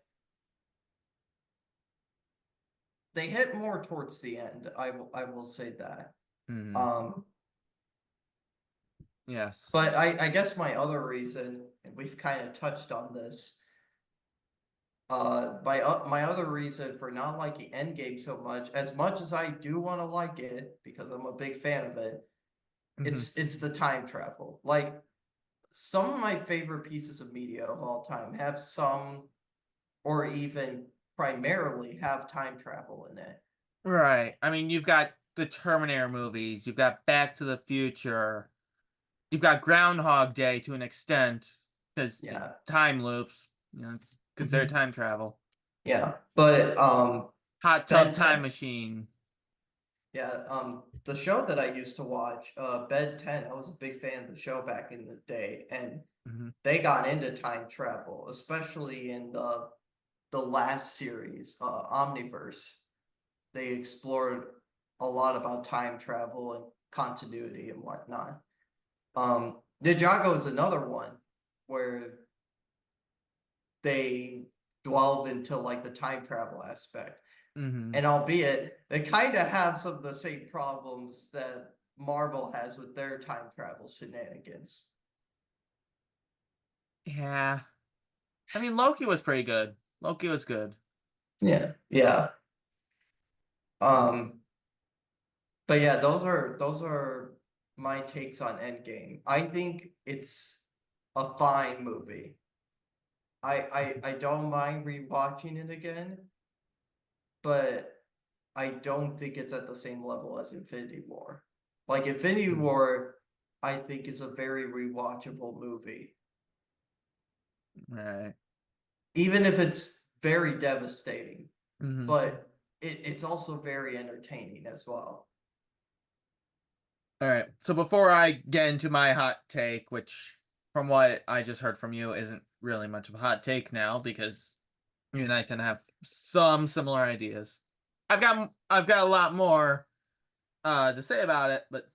they hit more towards the end. I will say that. Hmm. Um, Yes. but I guess my other reason, and we've kind of touched on this, my other reason for not liking Endgame so much as I do want to like it because I'm a big fan of it, Hmm. it's the time travel. Like some of my favorite pieces of media of all time have some, or even primarily have time travel in it. Right. I mean, you've got the Terminator movies, you've got Back to the Future, you've got Groundhog Day to an extent, because Yeah. time loops, it's considered Mhm. time travel. Yeah. But Hot Tub Ben Time 10, Machine. yeah, the show that I used to watch, Ben 10, I was a big fan of the show back in the day, and Hmm. they got into time travel, especially in the last series, Omniverse. They explored a lot about time travel and continuity and whatnot. Ninjago is another one where they delve into like the time travel aspect. Hmm. And albeit they kind of have some of the same problems that Marvel has with their time travel shenanigans. Yeah. I mean, Loki was pretty good. Loki was good. Yeah. Yeah. Um, but yeah, those are my takes on Endgame. I think it's a fine movie. I don't mind rewatching it again, but I don't think it's at the same level as Infinity War. Like Infinity Mhm. War, I think is a very rewatchable movie, Right. even if it's very devastating. Hmm. But it's also very entertaining as well. All right. So before I get into my hot take, which from what I just heard from you isn't really much of a hot take now because you and I tend to have some similar ideas. I've got a lot more to say about it, but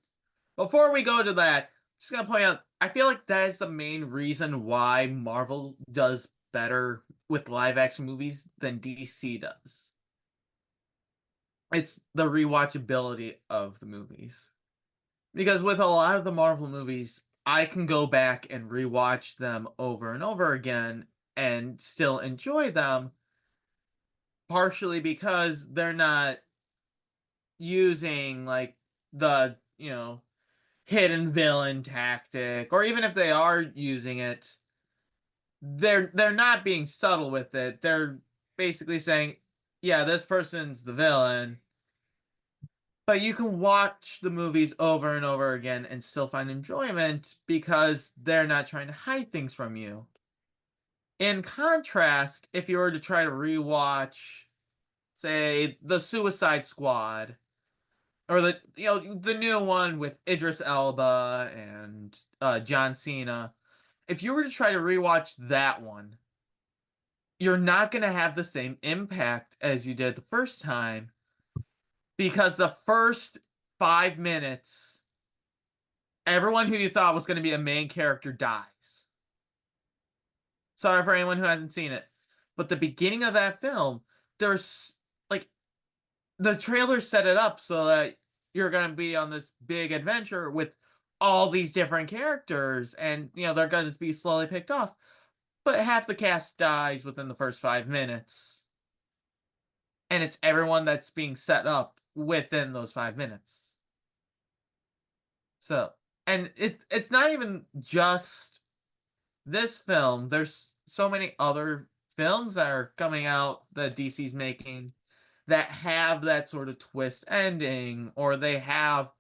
before we go to that, just gonna point out I feel like that is the main reason why Marvel does better with live action movies than DC does. It's the rewatchability of the movies. Because with a lot of the Marvel movies, I can go back and rewatch them over and over again and still enjoy them, partially because they're not using like the, hidden villain tactic, or even if they are using it, they're not being subtle with it. They're basically saying, yeah, this person's the villain, but you can watch the movies over and over again and still find enjoyment because they're not trying to hide things from you. In contrast, if you were to try to rewatch, say, The Suicide Squad, or the new one with Idris Elba and John Cena, if you were to try to rewatch that one, you're not going to have the same impact as you did the first time because the first 5 minutes, everyone who you thought was going to be a main character dies. Sorry for anyone who hasn't seen it, but the beginning of that film, there's like the trailer set it up so that you're going to be on this big adventure with all these different characters, and they're going to be slowly picked off. But half the cast dies within the first 5 minutes, and it's everyone that's being set up within those 5 minutes. So, and it's not even just this film. There's so many other films that are coming out that DC's making that have that sort of twist ending, or they have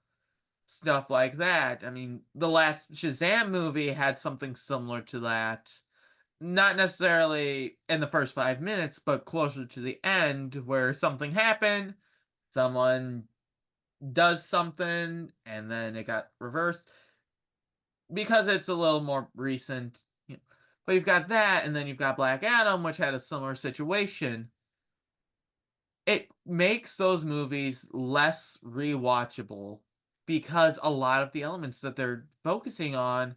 stuff like that. I mean, the last Shazam movie had something similar to that. Not necessarily in the first 5 minutes, but closer to the end where something happened, someone does something, and then it got reversed because it's a little more recent. But you've got that, and then you've got Black Adam, which had a similar situation. It makes those movies less rewatchable because a lot of the elements that they're focusing on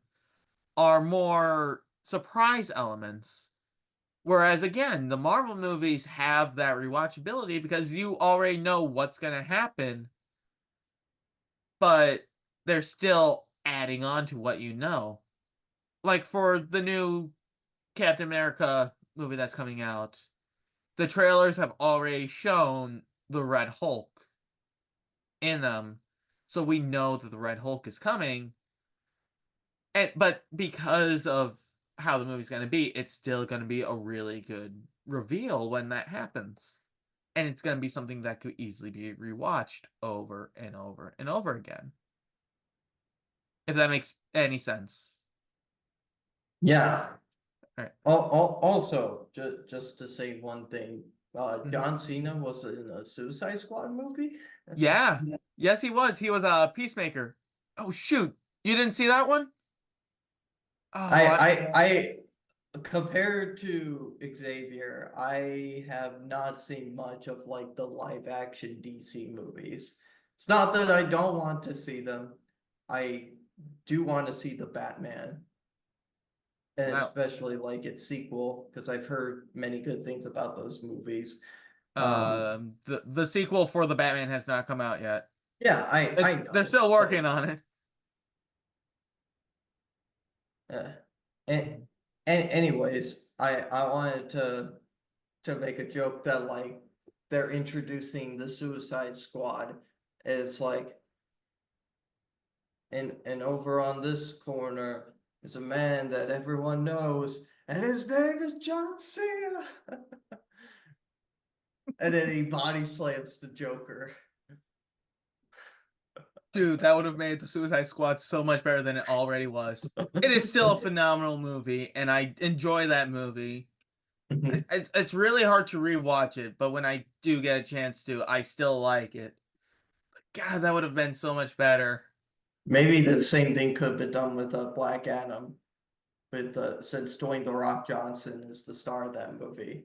are more surprise elements. Whereas again, the Marvel movies have that rewatchability because you already know what's going to happen, but they're still adding on to what you know. Like for the new Captain America movie that's coming out, the trailers have already shown the Red Hulk in them. So we know that the Red Hulk is coming. But because of how the movie's going to be, it's still going to be a really good reveal when that happens. And it's going to be something that could easily be rewatched over and over and over again. If that makes any sense. Yeah. All right. Also, just to say one thing, Mhm. John Cena was in a Suicide Squad movie. Yeah. Yes, he was. He was a peacemaker. Oh shoot. You didn't see that one? Oh, Compared to Xavier, I have not seen much of like the live action DC movies. It's not that I don't want to see them. I do want to see the Batman, and well, especially like its sequel, because I've heard many good things about those movies. Um, the sequel for the Batman has not come out yet. yeah, I They're know, still working but on it. uh, and, and anyways, I wanted to make a joke that like they're introducing the Suicide Squad. It's like and over on this corner is a man that everyone knows, and his name is John Cena. And then he body slams the Joker. Dude, that would have made the Suicide Squad so much better than it already was. It is still a phenomenal movie, and I enjoy that movie. It's really hard to rewatch it, but when I do get a chance to, I still like it. God, that would have been so much better. Maybe the same thing could have been done with Black Adam, with since Dwayne the Rock Johnson is the star of that movie.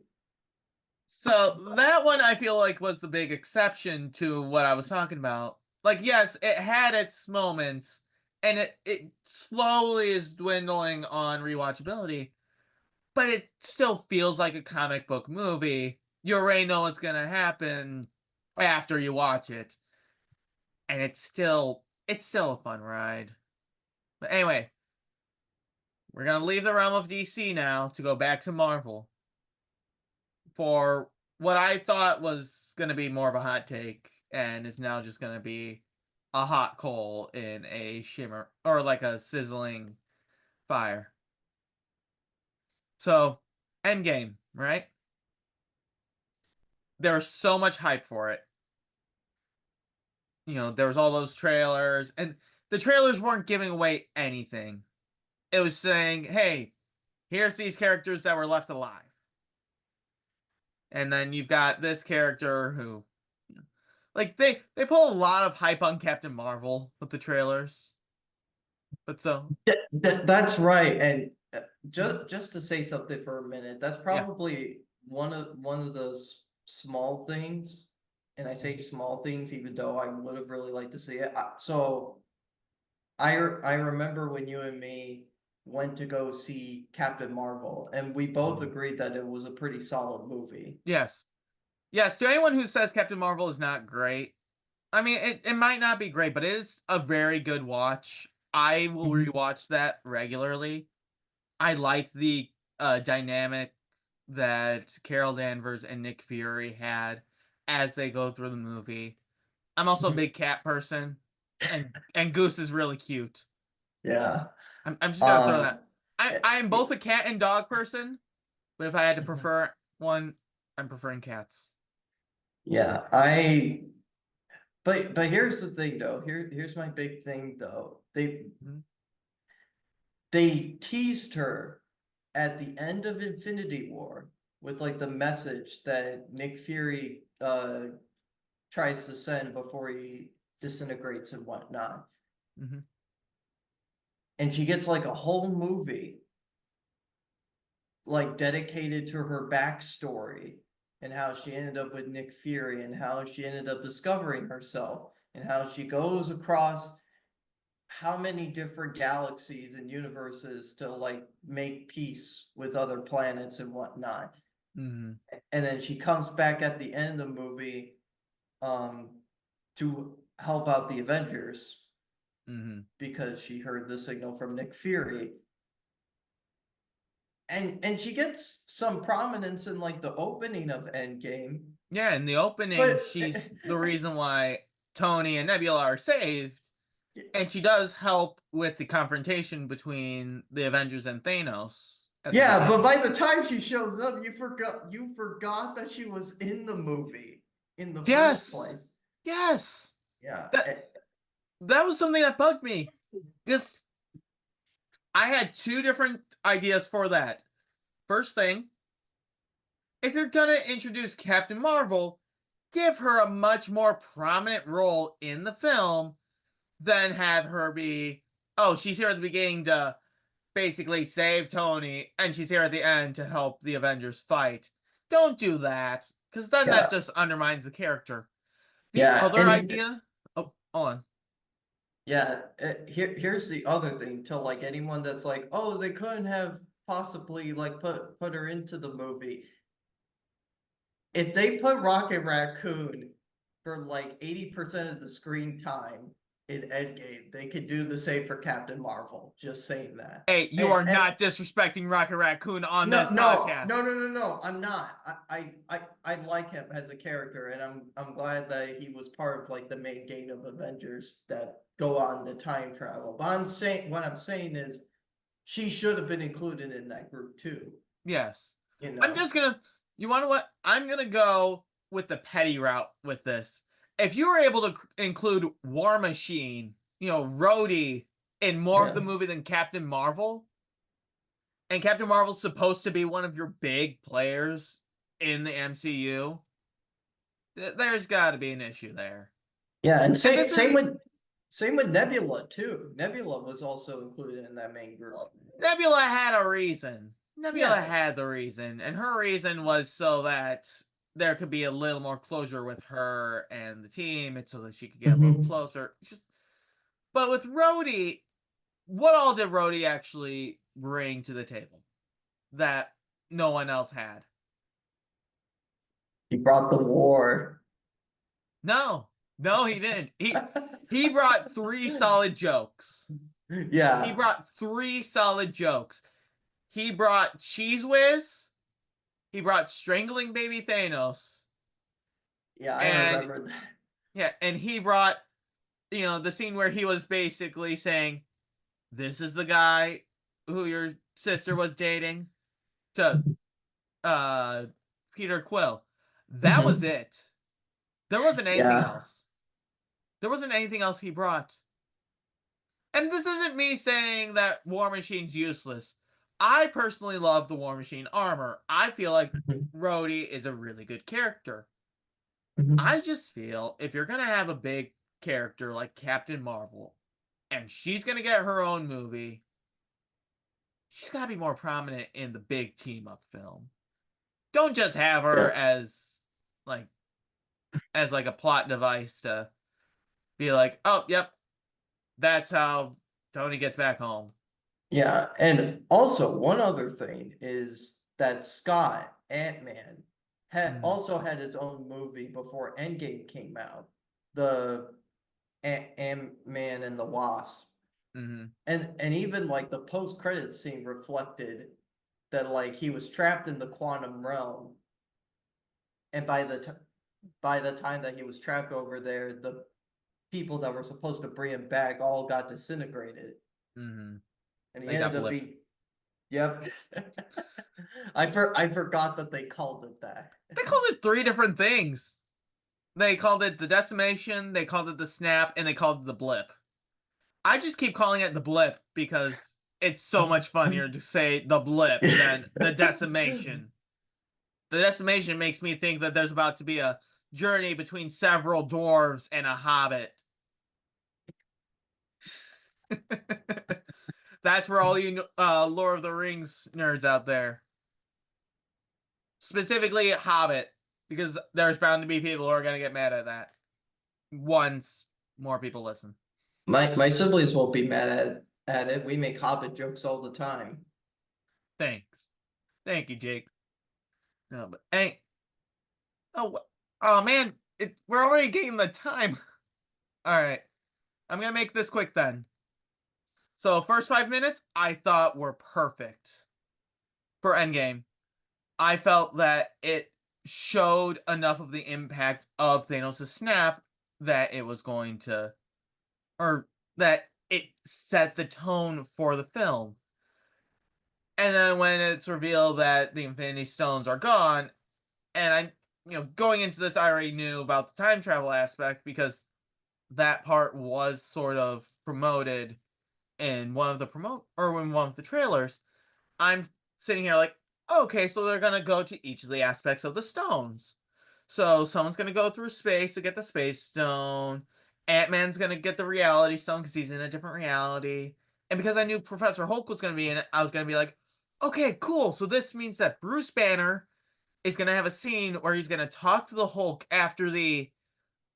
So that one I feel like was the big exception to what I was talking about. Like, yes, it had its moments, and it slowly is dwindling on rewatchability, but it still feels like a comic book movie. You already know what's gonna happen after you watch it, and it's still a fun ride. But anyway, we're gonna leave the realm of DC now to go back to Marvel for what I thought was gonna be more of a hot take, and is now just gonna be a hot coal in a shimmer or like a sizzling fire. So, Endgame, right? There was so much hype for it. There was all those trailers, and the trailers weren't giving away anything. It was saying, hey, here's these characters that were left alive. And then you've got this character who, like, they put a lot of hype on Captain Marvel with the trailers. But so, That's right. And mhm, just to say something for a minute, that's yeah. probably one of those small things. And I say Mhm. small things, even though I would have really liked to see it. So I remember when you and me went to go see Captain Marvel, and we both agreed that it was a pretty solid movie. Yes. Yes, to anyone who says Captain Marvel is not great, I mean, it might not be great, but it is a very good watch. I will Mhm. rewatch that regularly. I like the dynamic that Carol Danvers and Nick Fury had as they go through the movie. I'm also a Mhm. big cat person, and Goose is really cute. Yeah. I'm just gonna throw that. Um, I eh, I am both it- a cat and dog person, but if I had to mhm. prefer one, I'm preferring cats. Yeah, but here's the thing though. Here's my big thing though. Mhm, They teased her at the end of Infinity War with like the message that Nick Fury tries to send before he disintegrates and whatnot. mhm, And she gets like a whole movie like dedicated to her backstory and how she ended up with Nick Fury and how she ended up discovering herself and how she goes across how many different galaxies and universes to like make peace with other planets and whatnot. mhm, And then she comes back at the end of the movie um to help out the Avengers mhm. because she heard the signal from Nick Fury. And she gets some prominence in like the opening of Endgame, Yeah, in the opening, but she's the reason why Tony and Nebula are saved, and she does help with the confrontation between the Avengers and Thanos at the yeah, but beginning. by the time she shows up, you forgot that she was in the movie in the first Yes, place. yes. Yeah. That was something that bugged me. Just I had two different ideas for that. First thing, if you're gonna introduce Captain Marvel, give her a much more prominent role in the film than have her be, oh, she's here at the beginning to basically save Tony, and she's here at the end to help the Avengers fight. Don't do that, because then that Yeah. just undermines the character. The Yeah, other and idea, oh, hold on. yeah, here's the other thing to like anyone that's like, oh, they couldn't have possibly like put her into the movie. If they put Rocket Raccoon for like 80% of the screen time in Endgame, they could do the same for Captain Marvel. Just saying that. Hey, you And, are and not disrespecting Rocket Raccoon on no, this no, no, podcast. no, no, no. I'm not. I like him as a character, and I'm glad that he was part of like the main gang of Avengers that go on the time travel. But I'm saying what I'm saying is she should have been included in that group too. Yes. You I'm know? just gonna, you want to what? I'm gonna go with the petty route with this. If you were able to include War Machine, Rhodey in more of the Yeah. movie than Captain Marvel, and Captain Marvel's supposed to be one of your big players in the MCU, there's got to be an issue there. Yeah, and And same this is, same with Nebula too. Nebula was also included in that main group. well, Nebula had a reason. Nebula Yeah. had the reason, and her reason was so that there could be a little more closure with her and the team, and so that she could get a little Mhm. closer. But with Rhodey, what all did Rhodey actually bring to the table that no one else had? He brought the war. No, no, he didn't. He brought three solid jokes. He Yeah. brought three solid jokes. He brought Cheese Whiz. He brought Strangling Baby Thanos, Yeah, I and remember that. yeah, and he brought the scene where he was basically saying, "This is the guy who your sister was dating," to uh Peter Quill. That was Mhm. it. There wasn't anything Yeah. else. There wasn't anything else he brought. And this isn't me saying that War Machine's useless. I personally love the War Machine armor. I feel like Mhm. Rhodey is a really good character. Mhm. I just feel if you're gonna have a big character like Captain Marvel, and she's gonna get her own movie, she's gotta be more prominent in the big team up film. Don't just have her Yeah. like like a plot device to be like, oh yep, that's how Tony gets back home. Yeah, and also one other thing is that Scott, Ant-Man, had Mm, also had his own movie before Endgame came out. The Ant-Man and the Wasp. Mm-hmm. And even like the post credit scene reflected that like he was trapped in the quantum realm, and by the time that he was trapped over there, the people that were supposed to bring him back all got disintegrated, Mm-hmm. and he They got ended up blipped. being. Yep. I forgot that they called it that. They called it three different things. They called it the decimation, they called it the snap, and they called it the blip. I just keep calling it the blip because it's so much funnier to say the blip than the decimation. The decimation makes me think that there's about to be a journey between several dwarves and a hobbit. That's for all you Lord of the Rings nerds out there. Specifically Hobbit, because there's bound to be people who are going to get mad at that once more people listen. My siblings won't be mad at it. We make Hobbit jokes all the time. Thanks. Thank you, Jake. No, but hey, oh, oh man, we're already getting the time. All right, I'm gonna make this quick then. So, first 5 minutes, I thought were perfect for Endgame. I felt that it showed enough of the impact of Thanos' snap that it was going to, or that it set the tone for the film. And then when it's revealed that the Infinity Stones are gone, and going into this, I already knew about the time travel aspect because that part was sort of promoted in one of the in one of the trailers. I'm sitting here like, okay, so they're gonna go to each of the aspects of the stones. So someone's gonna go through space to get the space stone. Ant-Man's gonna get the reality stone because he's in a different reality. And because I knew Professor Hulk was gonna be in it, I was gonna be like, okay, cool. So this means that Bruce Banner is gonna have a scene where he's gonna talk to the Hulk after the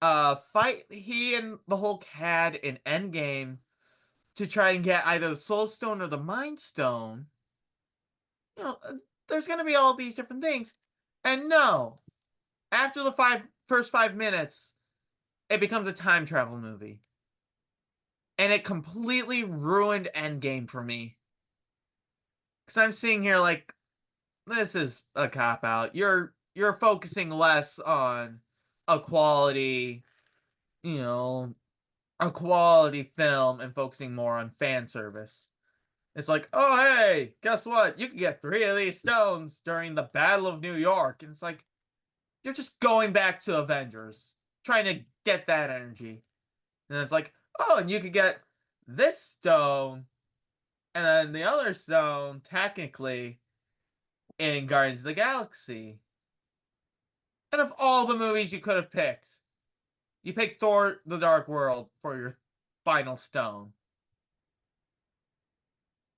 fight he and the Hulk had in Endgame to try and get either the Soul Stone or the Mind Stone. you know, uh, there's going to be all these different things. And no, after the first 5 minutes, it becomes a time travel movie. And it completely ruined Endgame for me. Because I'm seeing here like, this is a cop out. You're focusing less on a quality, you know, a quality film and focusing more on fan service. It's like, oh hey, guess what? You can get 3 of these stones during the Battle of New York. And it's like, you're just going back to Avengers, trying to get that energy. And it's like, oh, and you could get this stone, and then the other stone, technically, in Guardians of the Galaxy. And of all the movies you could have picked, you picked Thor: The Dark World for your final stone.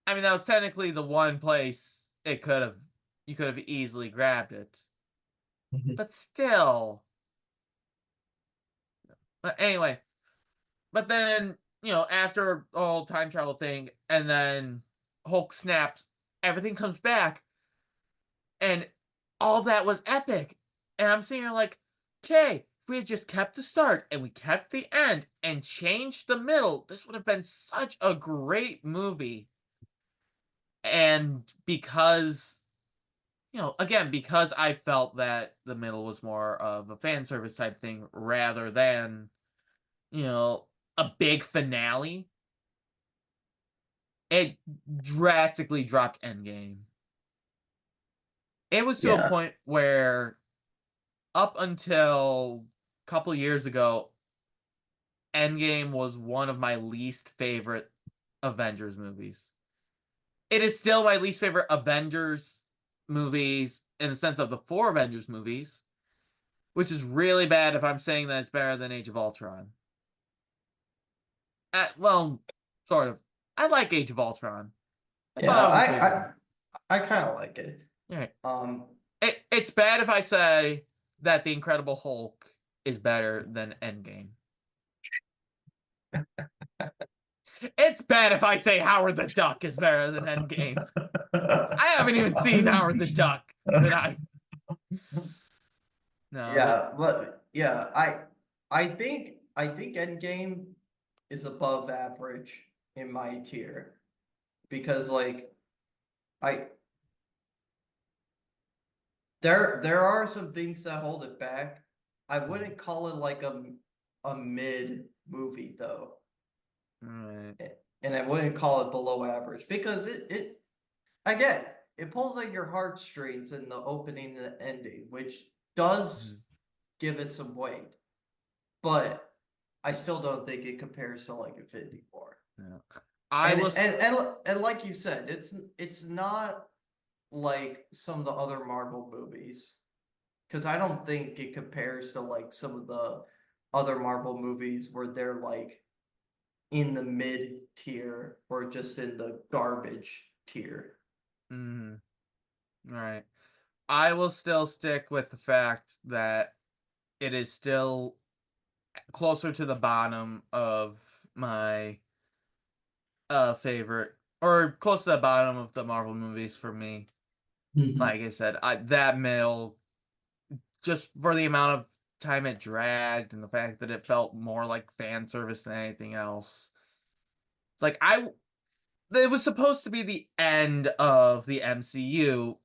I mean, that was technically the one place you could have easily grabbed it. But still. But anyway, but then, after all time travel thing, and then Hulk snaps, everything comes back, and all that was epic. And I'm sitting here like, okay, if we had just kept the start and we kept the end and changed the middle, this would have been such a great movie. And because, again, because I felt that the middle was more of a fan service type thing rather than, you know, a big finale, it drastically dropped Endgame. It was to a Yeah. point where up until a couple years ago, Endgame was one of my least favorite Avengers movies. It is still my least favorite Avengers movies in the sense of the four Avengers movies, which is really bad if I'm saying that it's better than Age of Ultron. Well, sort of. I like Age of Ultron. I thought Yeah, it was a pretty good movie. I kind of like it. All right. Um, It's bad if I say that The Incredible Hulk is better than Endgame. It's bad if I say Howard the Duck is better than Endgame. I haven't even seen Howard the Duck. That I no, but yeah, but yeah, I think Endgame is above average. in my tier because like I there are some things that hold it back. I Mm. wouldn't call it like a mid movie though. All right. And I wouldn't call it below average because it again, it pulls at your heartstrings in the opening and the ending, which Mhm. does give it some weight. But I still don't think it compares to like Infinity War. Yeah. I And was. and like you said, it's not like some of the other Marvel movies because I don't think it compares to like some of the other Marvel movies where they're like in the mid tier or just in the garbage tier. Mm, all right. I will still stick with the fact that it is still closer to the bottom of my favorite, or close to the bottom of the Marvel movies for me. Mhm. Like I said, that mill, just for the amount of time it dragged and the fact that it felt more like fan service than anything else. It's like it was supposed to be the end of the MCU,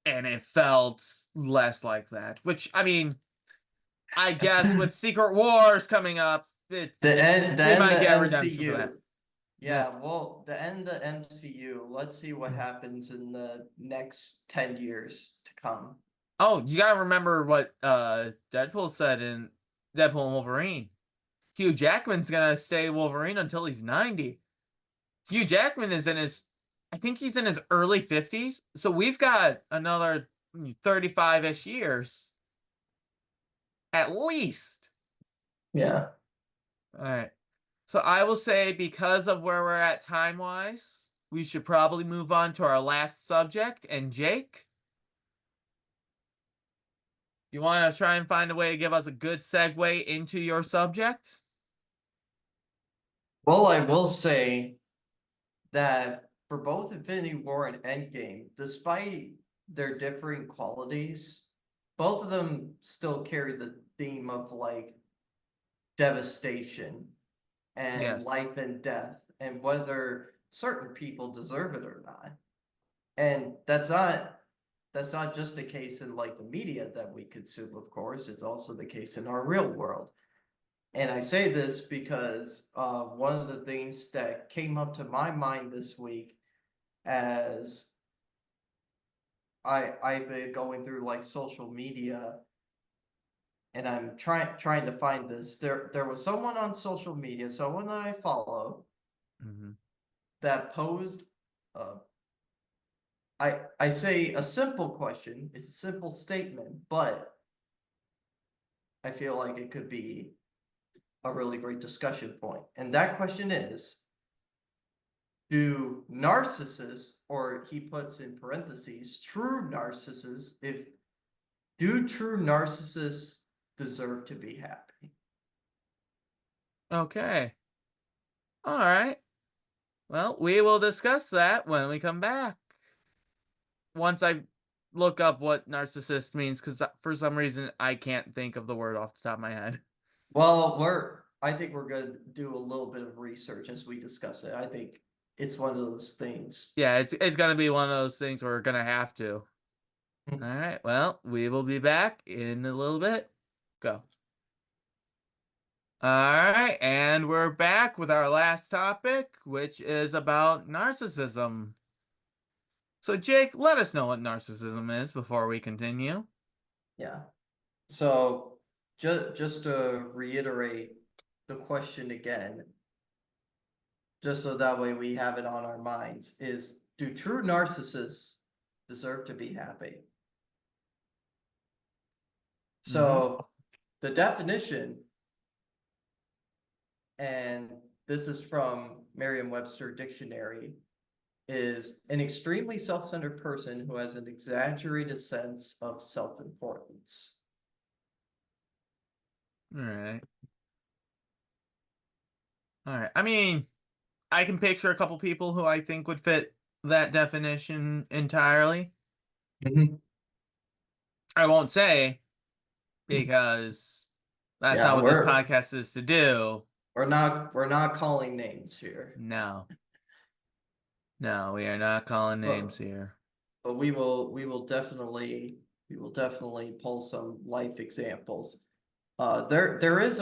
and it felt less like that. Which, I mean, I guess with Secret Wars coming up, The they end might the get redemption for that. MCU. Yeah. Yeah, well, the end the MCU. Let's see what happens in the next 10 years to come. Oh, you gotta remember what Deadpool said in Deadpool and Wolverine. Hugh Jackman's gonna stay Wolverine until he's 90. Hugh Jackman is in his, I think he's in his early 50s. So we've got another 35-ish years at least. Yeah. All right. So I will say, because of where we're at time wise, we should probably move on to our last subject. And Jake, you want to try and find a way to give us a good segue into your subject? Well, I will say that for both Infinity War and Endgame, despite their differing qualities, both of them still carry the theme of like devastation and Yes. life and death and whether certain people deserve it or not. And that's not just the case in like the media that we consume, of course, it's also the case in our real world. And I say this because one of the things that came up to my mind this week as I've been going through like social media and I'm trying to find this. There was someone on social media, someone that I follow Hmm. that posed uh, I say a simple question. It's a simple statement, but I feel like it could be a really great discussion point. And that question is, do narcissists, or he puts in parentheses, true narcissists, if do true narcissists deserve to be happy? Okay. All right. Well, we will discuss that when we come back. Once I look up what narcissist means, because for some reason I can't think of the word off the top of my head. Well, I think we're going to do a little bit of research as we discuss it. I think it's one of those things. Yeah, it's gonna be one of those things where we're gonna have to. All right. Well, we will be back in a little bit. Go. All right, and we're back with our last topic, which is about narcissism. So, Jake, let us know what narcissism is before we continue. Yeah. So just to reiterate the question again, just so that way we have it on our minds, is do true narcissists deserve to be happy? Mm-hmm. So the definition, and this is from Merriam-Webster Dictionary, is an extremely self-centered person who has an exaggerated sense of self-importance. All right. All right. I mean, I can picture a couple people who I think would fit that definition entirely. Mhm. I won't say, because that's not Yeah, what this podcast is to do. we're not calling names here. No. No, we are not calling names But here. but we will definitely pull some life examples. There is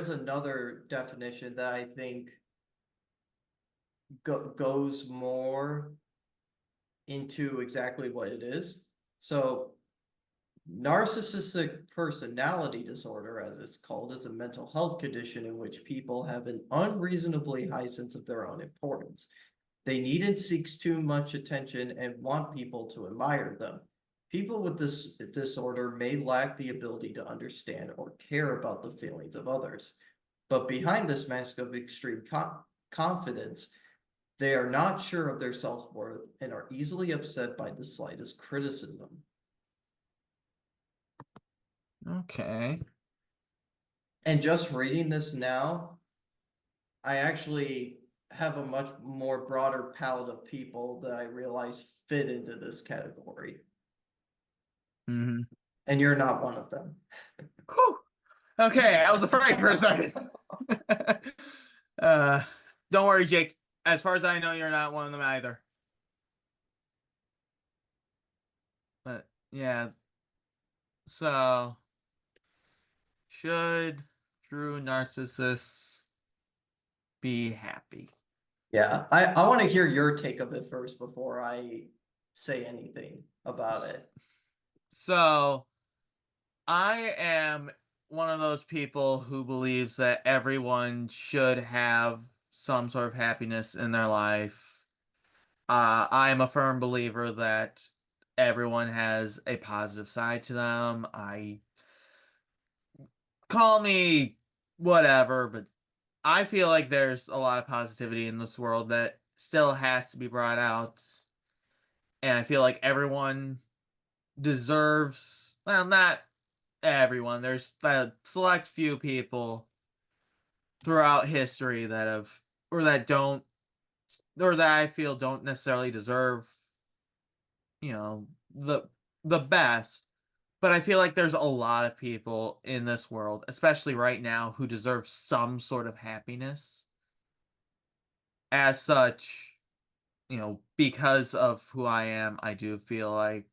another definition that I think goes more into exactly what it is. So narcissistic personality disorder, as it's called, is a mental health condition in which people have an unreasonably high sense of their own importance. They need and seeks too much attention and want people to admire them. People with this disorder may lack the ability to understand or care about the feelings of others. But behind this mask of extreme confidence, they are not sure of their self-worth and are easily upset by the slightest criticism. Okay. And just reading this now, I actually have a much more broader palette of people that I realize fit into this category. Mm-hmm. And you're not one of them. Whew. Okay, I was afraid for a second. uh, don't worry, Jake. As far as I know, you're not one of them either. But yeah, so should true narcissists be happy? Yeah, I want to hear your take of it first before I say anything about S- it. So I am one of those people who believes that everyone should have some sort of happiness in their life. I am a firm believer that everyone has a positive side to them. I call me whatever, but I feel like there's a lot of positivity in this world that still has to be brought out. And I feel like everyone deserves, well, not everyone. There's a select few people throughout history that have, or that don't, or that I feel don't necessarily deserve, you know, the best. But I feel like there's a lot of people in this world, especially right now, who deserve some sort of happiness. As such, because of who I am, I do feel like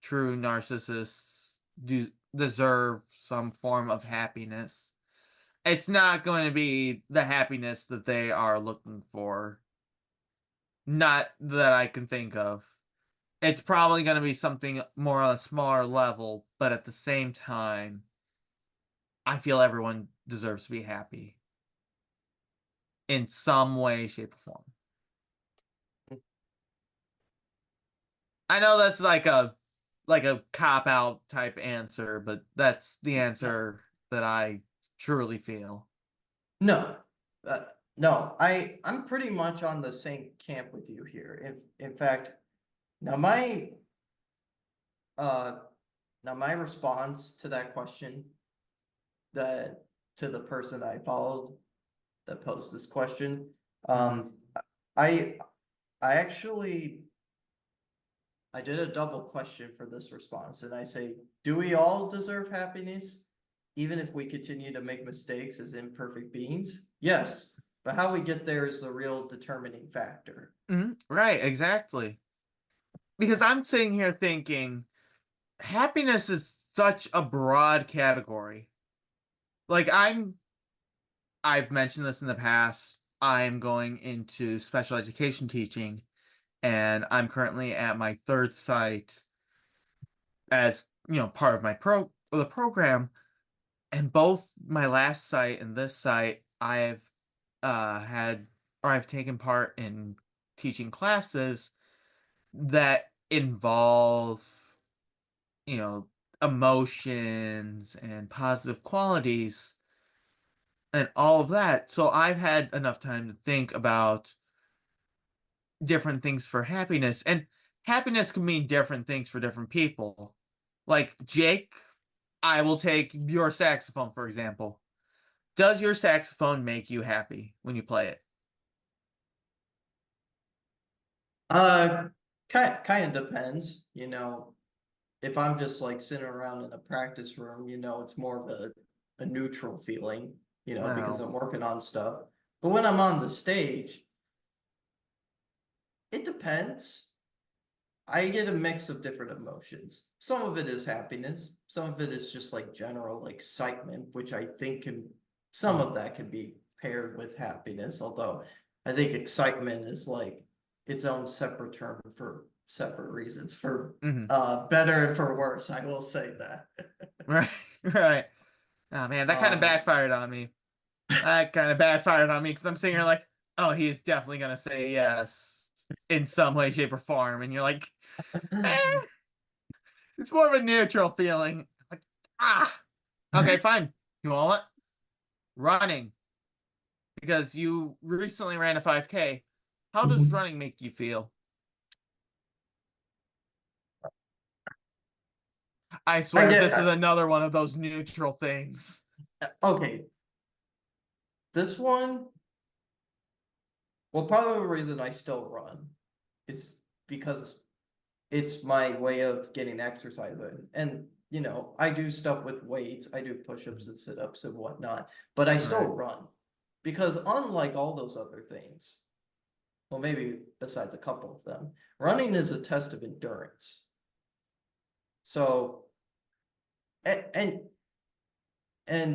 true narcissists do deserve some form of happiness. It's not going to be the happiness that they are looking for, not that I can think of. It's probably going to be something more on a smaller level, but at the same time, I feel everyone deserves to be happy in some way, shape, or form. I know that's like a cop out type answer, but that's the No, answer that I truly feel. no, no. I'm pretty much on the same camp with you here. In fact, now my uh now my response to that question that to the person I followed that posed this question, Hmm. I I actually I did a double question for this response, and I say, do we all deserve happiness, even if we continue to make mistakes as imperfect beings? Yes, but how we get there is the real determining factor. Hmm. Right, exactly. Because I'm sitting here thinking happiness is such a broad category. Like I've mentioned this in the past. I'm going into special education teaching, and I'm currently at my third site as, part of the program. And both my last site and this site, had or I've taken part in teaching classes that involve, you know, emotions and positive qualities and all of that. So I've had enough time to think about different things for happiness. And happiness can mean different things for different people. Like Jake, I will take your saxophone, for example. Does your saxophone make you happy when you play it? Uh, kind of depends, if I'm just like sitting around in a practice room, it's more of a neutral feeling, because Well, I'm working on stuff. But when I'm on the stage, It depends. I get a mix of different emotions. Some of it is happiness. Some of it is just like general excitement, which I think some of that can be paired with happiness. Although I think excitement is like its own separate term for separate reasons, for Mm-hmm. better and for worse. I will say that. Right, right. Oh man, that kind of Um, backfired on me. That kind of backfired on me because I'm sitting here like, oh, he's definitely gonna say yes in some way, shape, or form, and you're like, eh, it's more of a neutral feeling. Like, ah, okay, fine. You know what? Running because you recently ran a 5K. How does running make you feel? I I swear, get this is another one of those neutral things. okay. This one, well, part of the reason I still run is because it's my way of getting exercise in. And, I do stuff with weights, I do push-ups and sit-ups and whatnot, but I still Right. run. Because unlike all those other things, well, maybe besides a couple of them, running is a test of endurance. So, and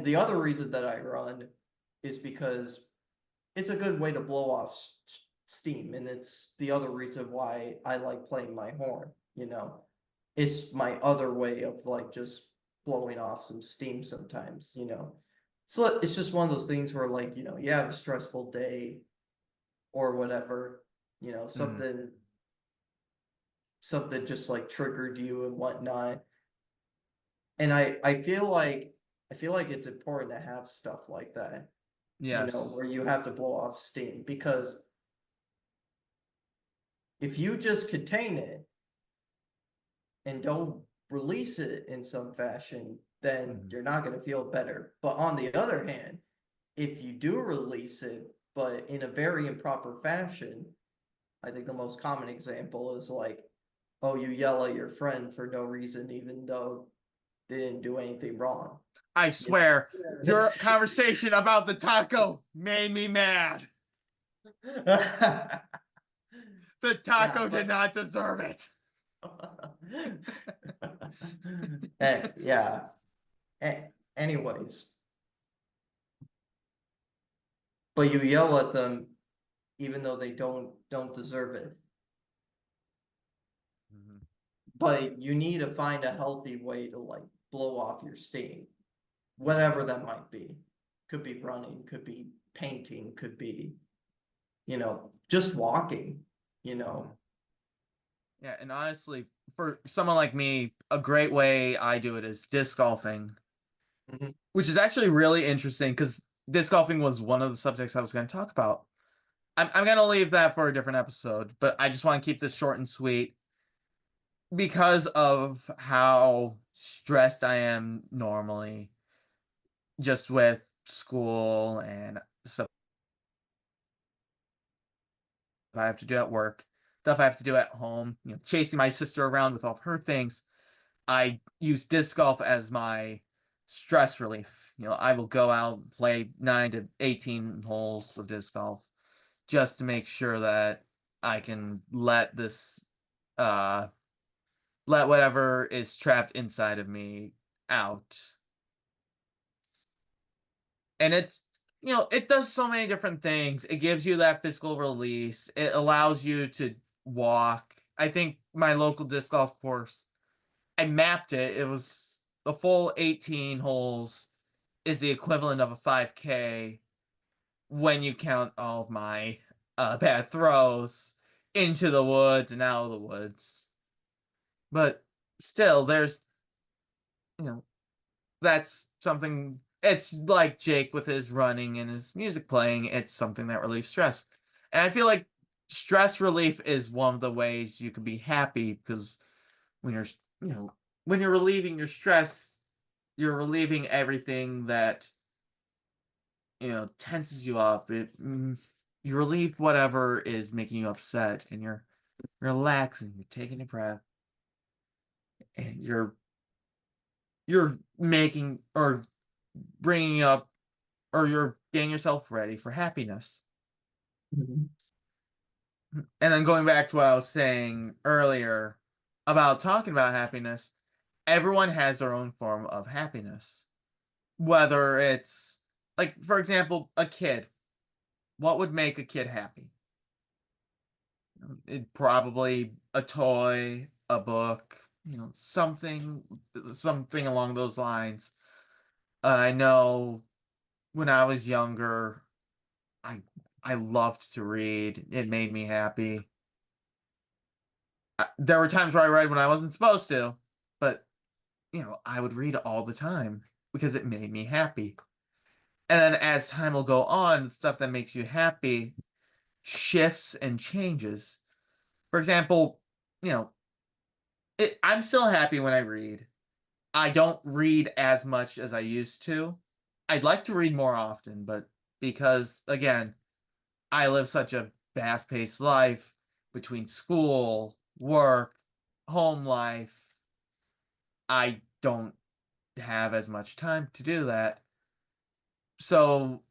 the other reason that I run is because it's a good way to blow off steam, and it's the other reason why I like playing my horn, It's my other way of like just blowing off some steam sometimes. So it's just one of those things where like, you have a stressful day or whatever, Mm, something just like triggered you and whatnot. And I feel like it's important to have stuff like that, yes. where you have to blow off steam, because if you just contain it and don't release it in some fashion, then Mhm. you're not going to feel better. But on the other hand, if you do release it, but in a very improper fashion, I think the most common example is like, oh, you yell at your friend for no reason, even though they didn't do anything wrong. I You swear, know? your conversation about the taco made me mad. The Yeah, taco did but not deserve it. yeah. Anyways, but you yell at them even though they don't deserve it. Mhm. But you need to find a healthy way to like blow off your steam, whatever that might be. Could be running, could be painting, could be, just walking, you Mhm. know. Yeah, and honestly, for someone like me, a great way I do it is disc golfing, Mhm. which is actually really interesting because disc golfing was one of the subjects I was going to talk about. I'm going to leave that for a different episode, but I just want to keep this short and sweet because of how stressed I am normally, just with school and stuff I have to do at work, stuff I have to do at home, chasing my sister around with all of her things. I use disc golf as my stress relief. I will go out and play 9 to 18 holes of disc golf just to make sure that I can uh let whatever is trapped inside of me out. And it does so many different things. It gives you that physical release. It allows you to walk. I think my local disc golf course, I mapped it. It was the full 18 holes is the equivalent of a 5K when you count all of my bad throws into the woods and out of the woods. But still, you know, that's something. It's like Jake with his running and his music playing. It's something that relieves stress. And I feel like stress relief is one of the ways you can be happy because when you're, you know, when you're relieving your stress, you're relieving everything that tenses you up. You relieve whatever is making you upset, and you're relaxing. You're taking a breath, and you're making or bringing up, or you're getting yourself ready for happiness. Mhm. And then going back to what I was saying earlier about talking about happiness, everyone has their own form of happiness. Whether it's, like, for example, a kid. What would make a kid happy? It probably a toy, a book, something along those lines. I know when I was younger, I I loved to read. It made me happy. There were times where I read when I wasn't supposed to, but I would read all the time because it made me happy. And then as time will go on, stuff that makes you happy shifts and changes. For example, you know, I'm still happy when I read. I don't read as much as I used to. I'd like to read more often, but because, again, I live such a fast paced life between school, work, home life, I don't have as much time to do that. So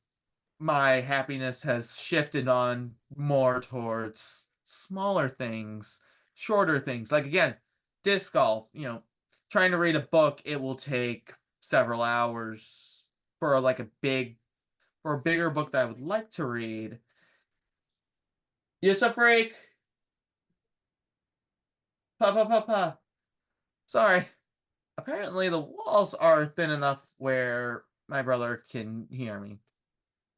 my happiness has shifted on more towards smaller things, shorter things. Like, again, disc golf, trying to read a book, it will take several hours for a bigger book that I would like to read. Yes, a freak. Pa pa pa pa. Sorry. Apparently the walls are thin enough where my brother can hear me.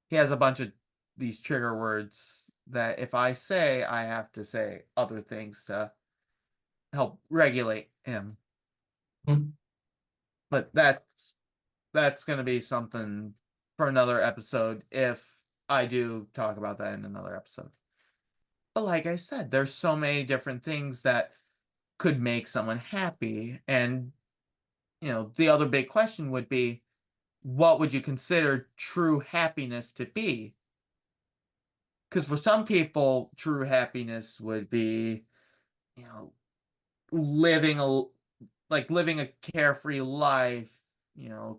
He has a bunch of these trigger words that if I say, I have to say other things to help regulate him. Hmm. But that's going to be something for another episode if I do talk about that in another episode. But like I said, there's so many different things that could make someone happy. And, the other big question would be, what would you consider true happiness to be? Because for some people, true happiness would be, you know, living a living a carefree life,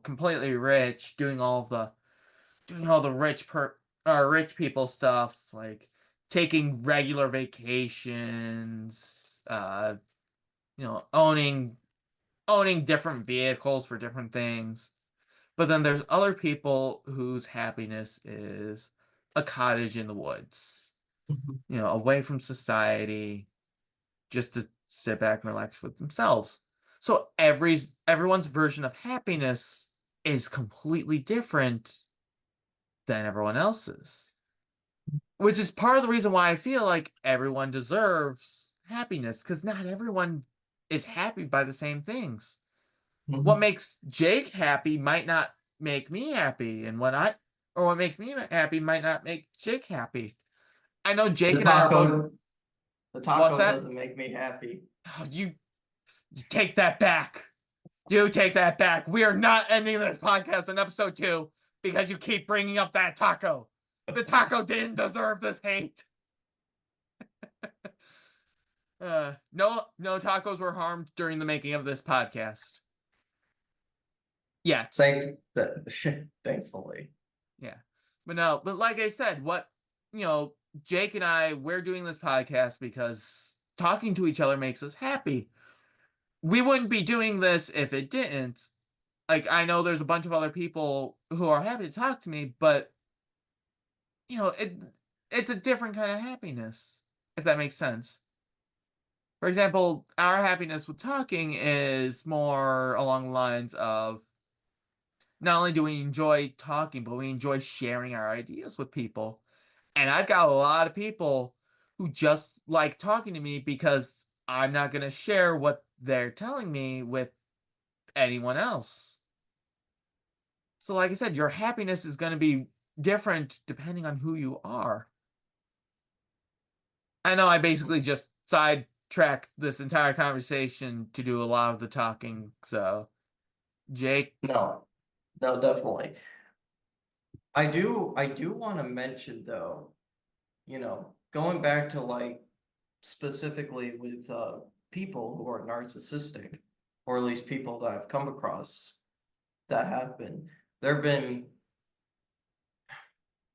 completely rich, doing all the rich people stuff, like taking regular vacations, owning different vehicles for different things. But then there's other people whose happiness is a cottage in the woods, away from society, just to sit back and relax with themselves. So everyone's version of happiness is completely different than everyone else's. Which is part of the reason why I feel like everyone deserves happiness, because not everyone is happy by the same things. What Mhm. makes Jake happy might not make me happy, and what makes me happy might not make Jake happy. I know Jake The and I are both. taco, the What's taco that? doesn't make me happy. Oh, you take that back. You take that back. We are not ending this podcast in episode 2 because you keep bringing up that taco. The taco didn't deserve this hate. No tacos were harmed during the making of this podcast. Yet. Thankfully. Yeah. But no, but like I said, you know, Jake and we're doing this podcast because talking to each other makes us happy. We wouldn't be doing this if it didn't. Like, I know there's a bunch of other people who are happy to talk to me, but you know, it it's a different kind of happiness, if that makes sense. For example, our happiness with talking is more along the lines of not only do we enjoy talking, but we enjoy sharing our ideas with people. And I've got a lot of people who just like talking to me because I'm not going to share what they're telling me with anyone else. So, like I said, your happiness is going to be different depending on who you are. I know I basically just sidetracked this entire conversation to do a lot of the talking. So, Jake, No, no, definitely. I do want to mention though, going back to like specifically with people who are narcissistic, or at least people that I've come across that have been, there have been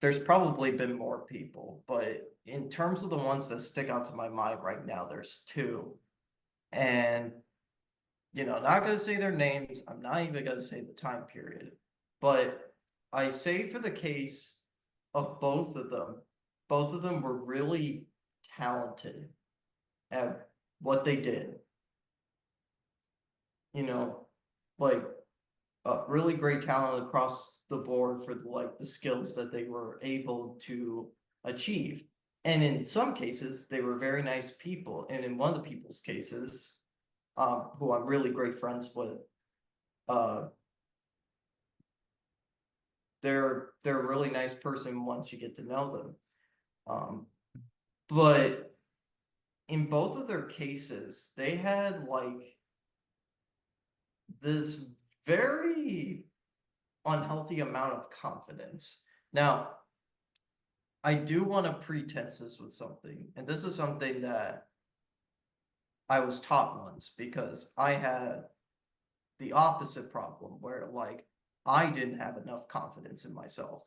there's probably been more people, but in terms of the ones that stick out to my mind right now, there's two. And, not going to say their names. I'm not even going to say the time period. But I say for the case of both of them were really talented at what they did. You know, like really great talent across the board for like the skills that they were able to achieve. And in some cases, they were very nice people. And in one of the people's cases, who I'm really great friends with, uh, they're a really nice person once you get to know them. Um, but in both of their cases, they had like this very unhealthy amount of confidence. Now, I do want to pretest this with something, and this is something that I was taught once because I had the opposite problem where like I didn't have enough confidence in myself.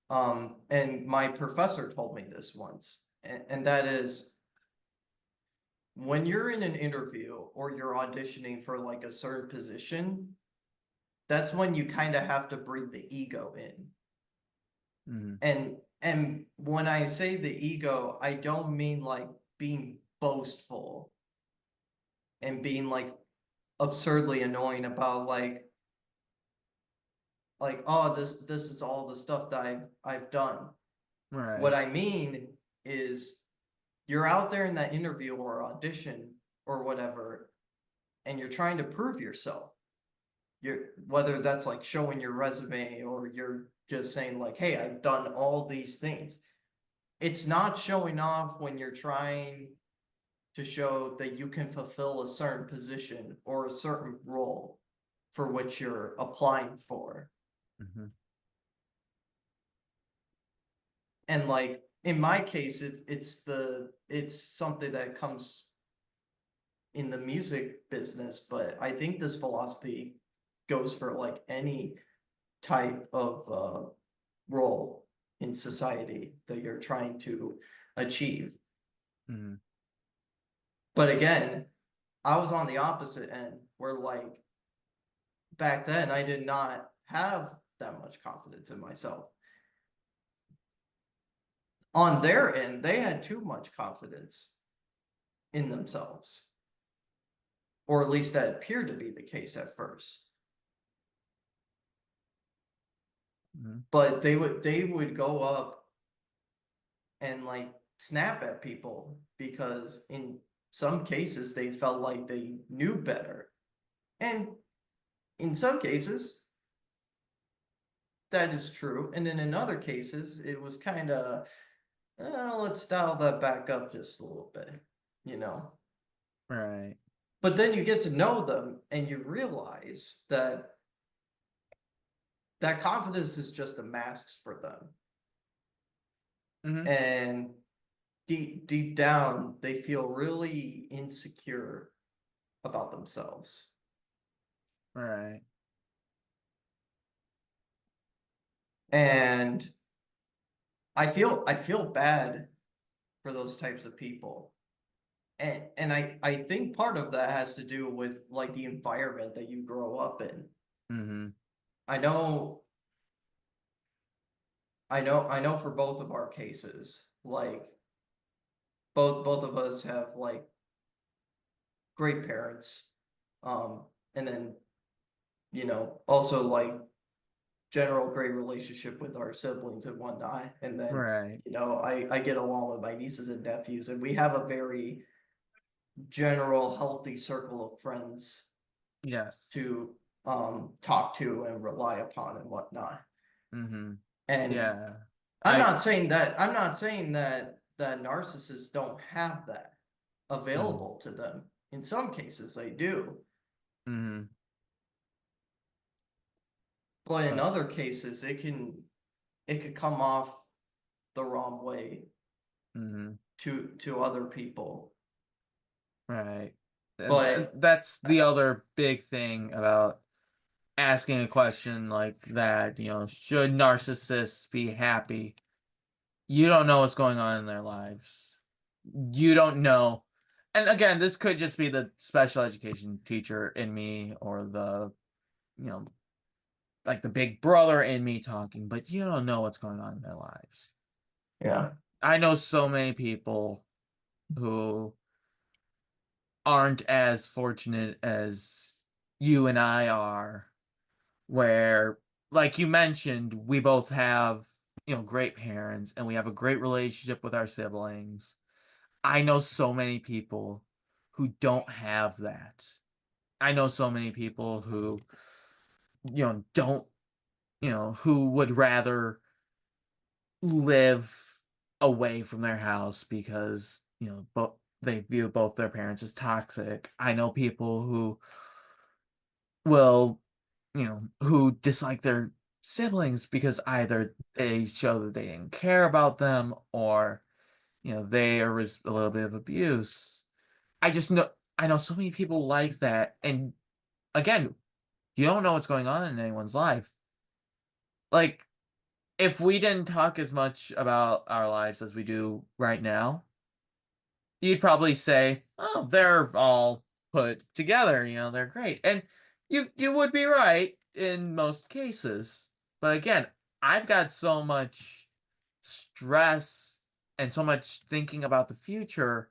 And my professor told me this once, and that is when you're in an interview or you're auditioning for like a certain position, that's when you kind of have to bring the ego in. Mm-hmm. And when I say the ego, I don't mean like being boastful and being like absurdly annoying about like oh this is all the stuff that I've done. What Right. I mean is you're out there in that interview or audition or whatever, and you're trying to prove yourself. You're whether that's like showing your resume or you're just saying like, hey, I've done all these things. It's not showing off when you're trying to show that you can fulfill a certain position or a certain role for which you're applying for. Mm-hmm. And like in my case, it's something that comes in the music business, but I think this philosophy goes for like any type of role in society that you're trying to achieve. Mm-hmm. But again, I was on the opposite end where like back then I did not have that much confidence in myself. On their end, they had too much confidence in themselves, or at least that appeared to be the case at first. Mm-hmm. But they would go up and like snap at people because in some cases they felt like they knew better. And in some cases that is true. And then in other cases it was kind of let's dial that back up just a little bit, you know. Right. But then you get to know them and you realize that that confidence is just a mask for them. Mm-hmm. And deep down, they feel really insecure about themselves. Right. And I feel bad for those types of people. And I think part of that has to do with like the environment that you grow up in. Mm-hmm. I know I know for both of our cases, like both of us have like great parents. And then, also like general great relationship with our siblings and whatnot. And then, Right. I get along with my nieces and nephews, and we have a very general, healthy circle of friends Yes. to talk to and rely upon and whatnot. Mm-hmm. And Yeah. I'm I. not saying that narcissists don't have that Mm-hmm. available to them. In some cases, they do, Mm-hmm. but in But. other cases, it could come off the wrong way Mm-hmm. to other people. Right. And But that's I, the other big thing about asking a question like that, should narcissists be happy? You don't know what's going on in their lives. You don't know. And again, this could just be the special education teacher in me or you know, like the big brother in me talking, but you don't know what's going on in their lives. Yeah. I know so many people who aren't as fortunate as you and I are, where, like you mentioned, we both have, great parents and we have a great relationship with our siblings. I know so many people who don't have that. I know so many people who, don't, who would rather live away from their house because, both they view both their parents as toxic. I know people who will, who dislike their siblings because either they show that they didn't care about them or, there was a little bit of abuse. I know so many people like that. And again, you don't know what's going on in anyone's life. Like, if we didn't talk as much about our lives as we do right now, you'd probably say, "Oh, they're all put together, they're great." And you would be right in most cases. But again, I've got so much stress and so much thinking about the future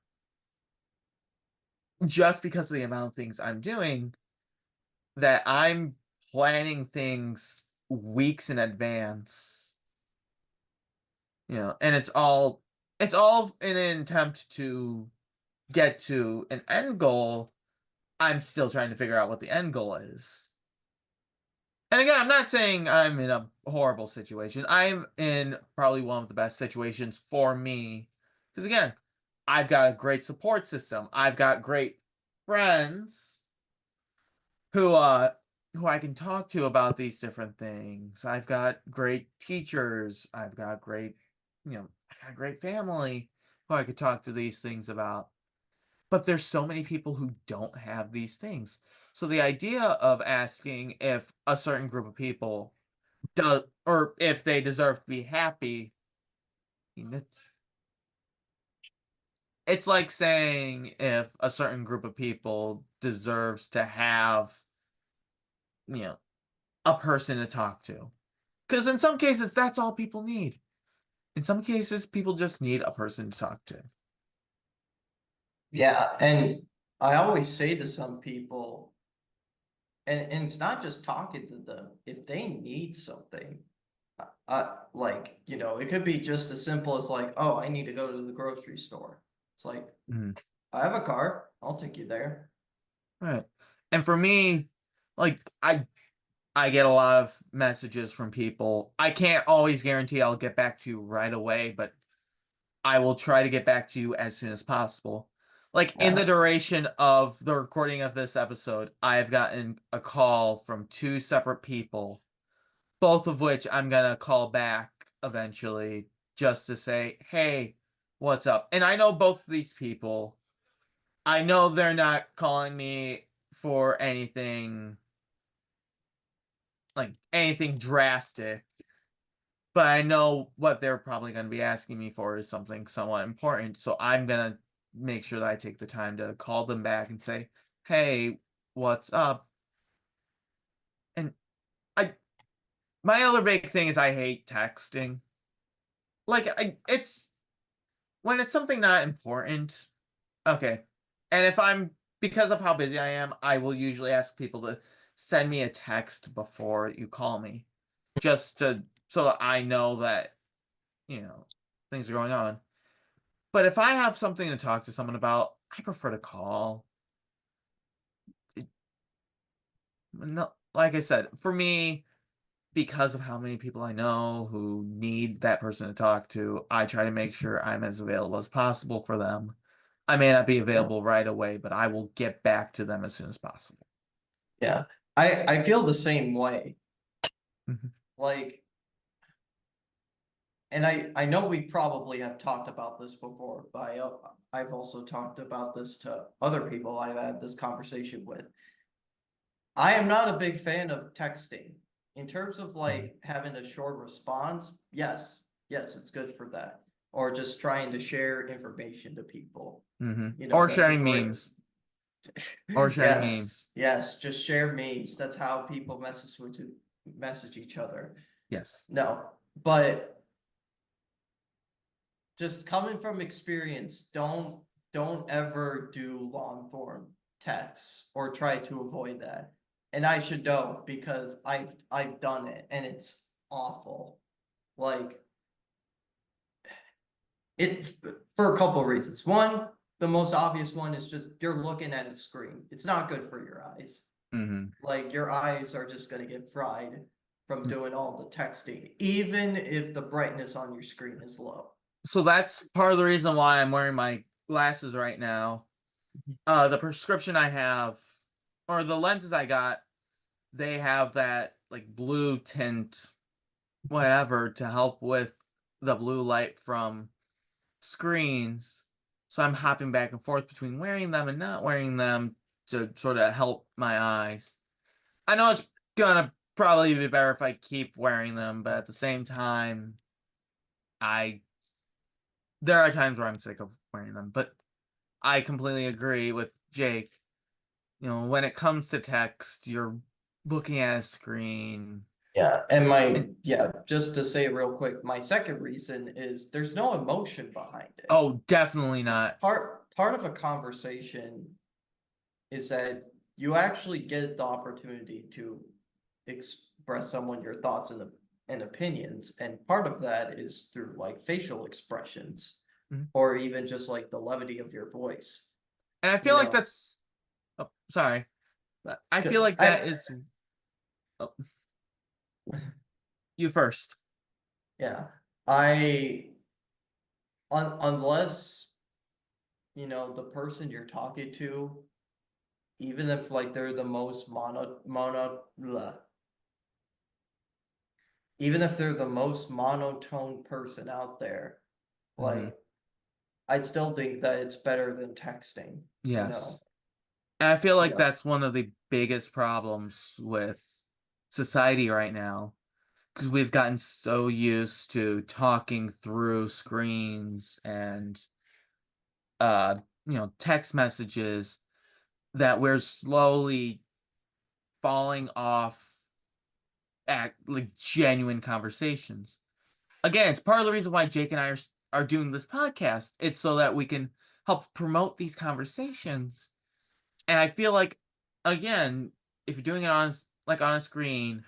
just because of the amount of things I'm doing that I'm planning things weeks in advance, and it's all in an attempt to get to an end goal. I'm still trying to figure out what the end goal is. And again, I'm not saying I'm in a horrible situation. I'm in probably one of the best situations for me. Because again, I've got a great support system. I've got great friends who uh who I can talk to about these different things. I've got great teachers. I got great family who I could talk to these things about. But there's so many people who don't have these things. So the idea of asking if a certain group of people does or if they deserve to be happy, I mean, it's like saying if a certain group of people deserves to have, you know, a person to talk to. Because in some cases, that's all people need. In some cases, people just need a person to talk to. Yeah, and I always say to some people, and it's not just talking to them, if they need something, like, it could be just as simple as like, oh, I need to go to the grocery store. It's like, Mhm. I have a car, I'll take you there. Right. And for me, like I get a lot of messages from people. I can't always guarantee I'll get back to you right away, but I will try to get back to you as soon as possible. Like in the Yeah, duration of the recording of this episode, I've gotten a call from two separate people, both of which I'm gonna call back eventually just to say, "Hey, what's up?" And I know both of these people. I know they're not calling me for anything drastic, but I know what they're probably going to be asking me for is something somewhat important. So I'm going to make sure that I take the time to call them back and say, "Hey, what's up?" And I my other big thing is I hate texting. It's when it's something not important. Okay. And if I'm because of how busy I am, I will usually ask people to send me a text before you call me just to so that I know that, you know, things are going on. But if I have something to talk to someone about, I prefer to call. It, no, like I said, for me, because of how many people I know who need that person to talk to, I try to make sure I'm as available as possible for them. I may not be yeah, available right away, but I will get back to them as soon as possible. yeah. I feel the same way. Mhm. Like, and I know we probably have talked about this before, but I've also talked about this to other people I've had this conversation with. I am not a big fan of texting. In terms of Mhm. like having a short response, yes, yes, it's good for that. Or just trying to share information to people. You know, Or that's a sharing great. memes. Or sharing Yes, memes. yes, just share memes. That's how people message each other. Yes. No, but just coming from experience, don't ever do long form texts or try to avoid that. And I should know because I've done it and it's awful. Like it for a couple of reasons. One, the most obvious one is just you're looking at a screen. It's not good for your eyes. hmm Like your eyes are just gonna get fried from doing all the texting, even if the brightness on your screen is low. So that's part of the reason why I'm wearing my glasses right now. The prescription I have, or the lenses I got, they have that like blue tint, whatever, to help with the blue light from screens. So I'm hopping back and forth between wearing them and not wearing them to sort of help my eyes. I know it's gonna probably be better if I keep wearing them, but at the same time, I there are times where I'm sick of wearing them. But I completely agree with Jake. When it comes to text, you're looking at a screen. Yeah, and And just to say real quick, my second reason is there's no emotion behind it. oh, definitely not. Part of a conversation is that you actually get the opportunity to express someone your thoughts and opinions, and part of that is through like facial expressions Mhm. or even just like the levity of your voice. And I You feel like know, that's, oh, sorry. I feel like that I is, oh, you first. yeah, I unless the person you're talking to, even if like they're the most even if they're the most monotone person out there, hmm like I still think that it's better than texting, you know. Yes. And I feel like Yeah. that's one of the biggest problems with society right now, because we've gotten so used to talking through screens and uh text messages that we're slowly falling off at like genuine conversations. Again, it's part of the reason why Jake and I are doing this podcast. It's so that we can help promote these conversations. And I feel like, again, if you're doing it on a screen,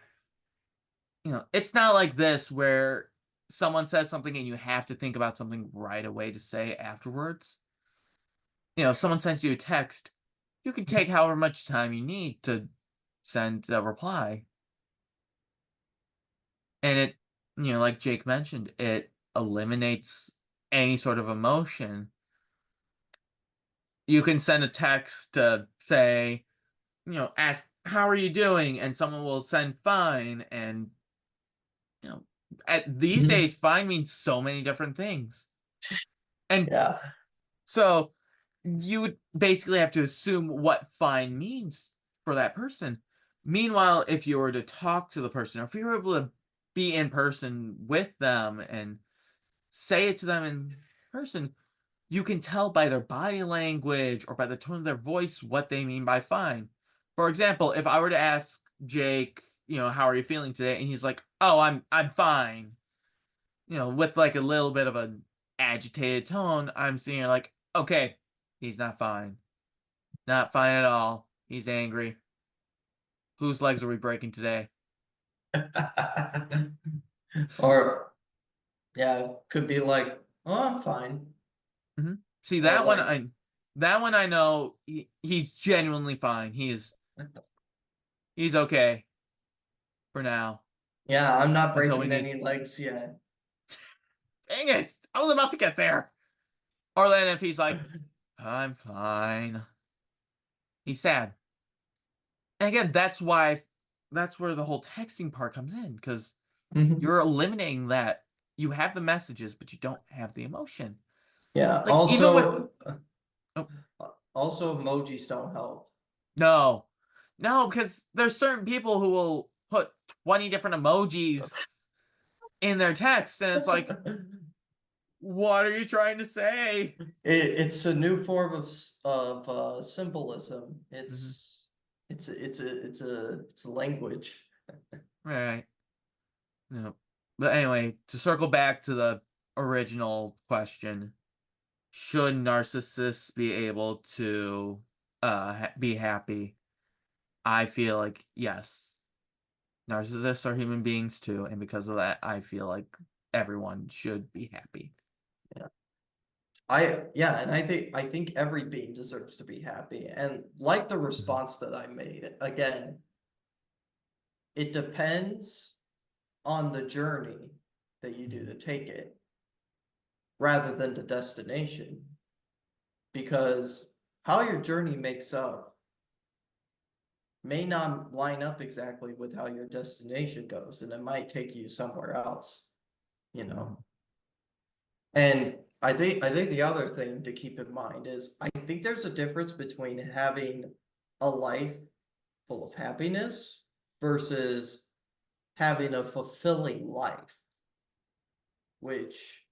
it's not like this where someone says something and you have to think about something right away to say afterwards. Someone sends you a text, you can take however much time you need to send a reply. And like Jake mentioned, it eliminates any sort of emotion. You can send a text to say, ask, how are you doing? And someone will send fine. And, you know, at these days, fine means so many different things. And Yeah. so you would basically have to assume what fine means for that person. Meanwhile, if you were to talk to the person, or if you were able to be in person with them and say it to them in person, you can tell by their body language or by the tone of their voice what they mean by fine. For example, if I were to ask Jake, how are you feeling today? And he's like, "Oh, I'm fine." With like a little bit of an agitated tone, I'm seeing like, "Okay, he's not fine. Not fine at all. He's angry. Whose legs are we breaking today?" Or yeah, could be like, oh, I'm fine. See Or that one like, I know he's genuinely fine. He's okay for now yeah, I'm not until we breaking need. any legs yet. Dang it! I was about to get there. Or then if he's like, I'm fine. He's sad. And again, that's where the whole texting part comes in, because Mhm. you're eliminating that. You have the messages, but you don't have the emotion. Yeah. Like even with oh Also emojis don't help. no. No, because there's certain people who will put 20 different emojis in their text, and it's like, what are you trying to say? It's a new form of symbolism. Mhm. It's a language. Right. Yeah. But anyway, to circle back to the original question, should narcissists be able to be happy? I feel like yes. Narcissists are human beings too, and because of that, I feel like everyone should be happy. Yeah. Yeah, and I think every being deserves to be happy. And like the Mhm. response that I made, again, it depends on the journey that you do Mhm. to take it rather than the destination. Because how your journey makes up may not line up exactly with how your destination goes, and it might take you somewhere else, you know. Mhm. And I think the other thing to keep in mind is I think there's a difference between having a life full of happiness versus having a fulfilling life, which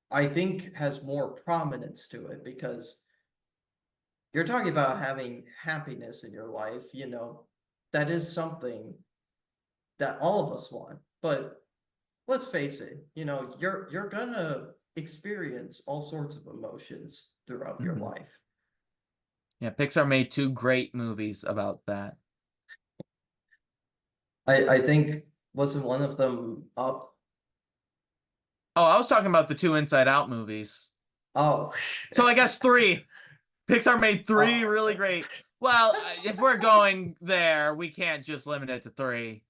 I think has more prominence to it because you're talking about having happiness in your life, that is something that all of us want. But let's face it, you're gonna experience all sorts of emotions throughout your Mhm. life. Yeah, Pixar made two great movies about that. I think wasn't one of them up? Oh, I was talking about the two Inside Out movies. Oh, So I guess three. Pixar made three oh, really great. Well, if we're going there, we can't just limit it to three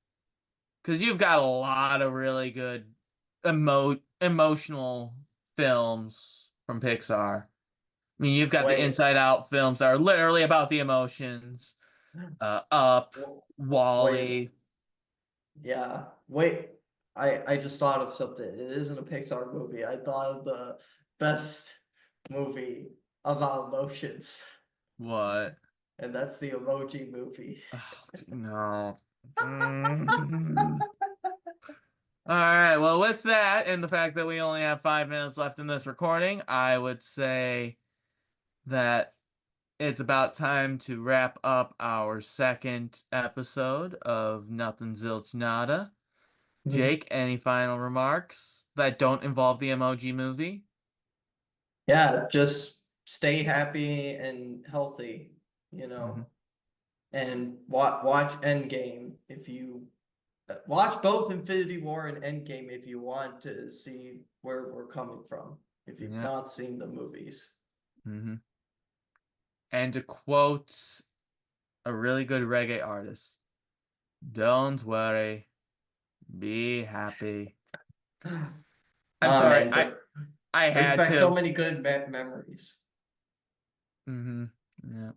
because you've got a lot of really good emotional films from Pixar. I mean, you've got the wait, Inside Out films that are literally about the emotions. Up, wait, Wally. yeah, wait. I just thought of something. It isn't a Pixar movie. I thought of the best movie about emotions, What? and that's the Emoji Movie. Oh, no. All right. Well, with that and the fact that we only have 5 minutes left in this recording, I would say that it's about time to wrap up our second episode of Nothing Zilch Nada. Jake, any final remarks that don't involve the Emoji Movie? Yeah, just stay happy and healthy, you Hmm. know, and watch Endgame if you watch both Infinity War and Endgame if you want to see where we're coming from, if you've Yeah. not seen the movies. Hmm. And to quote a really good reggae artist, don't worry, be happy. I'm Ah, sorry, man, I brings had back so to. many good memories. Hmm. Yeah.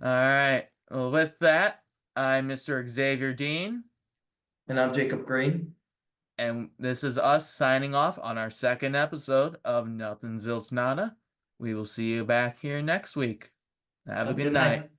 All right. Well, with that, I'm Mr. Xavier Dean, And I'm Jacob Green. and this is us signing off on our second episode of Nothing Zilch Nada. We will see you back here next week. Have a Have a good good night. night.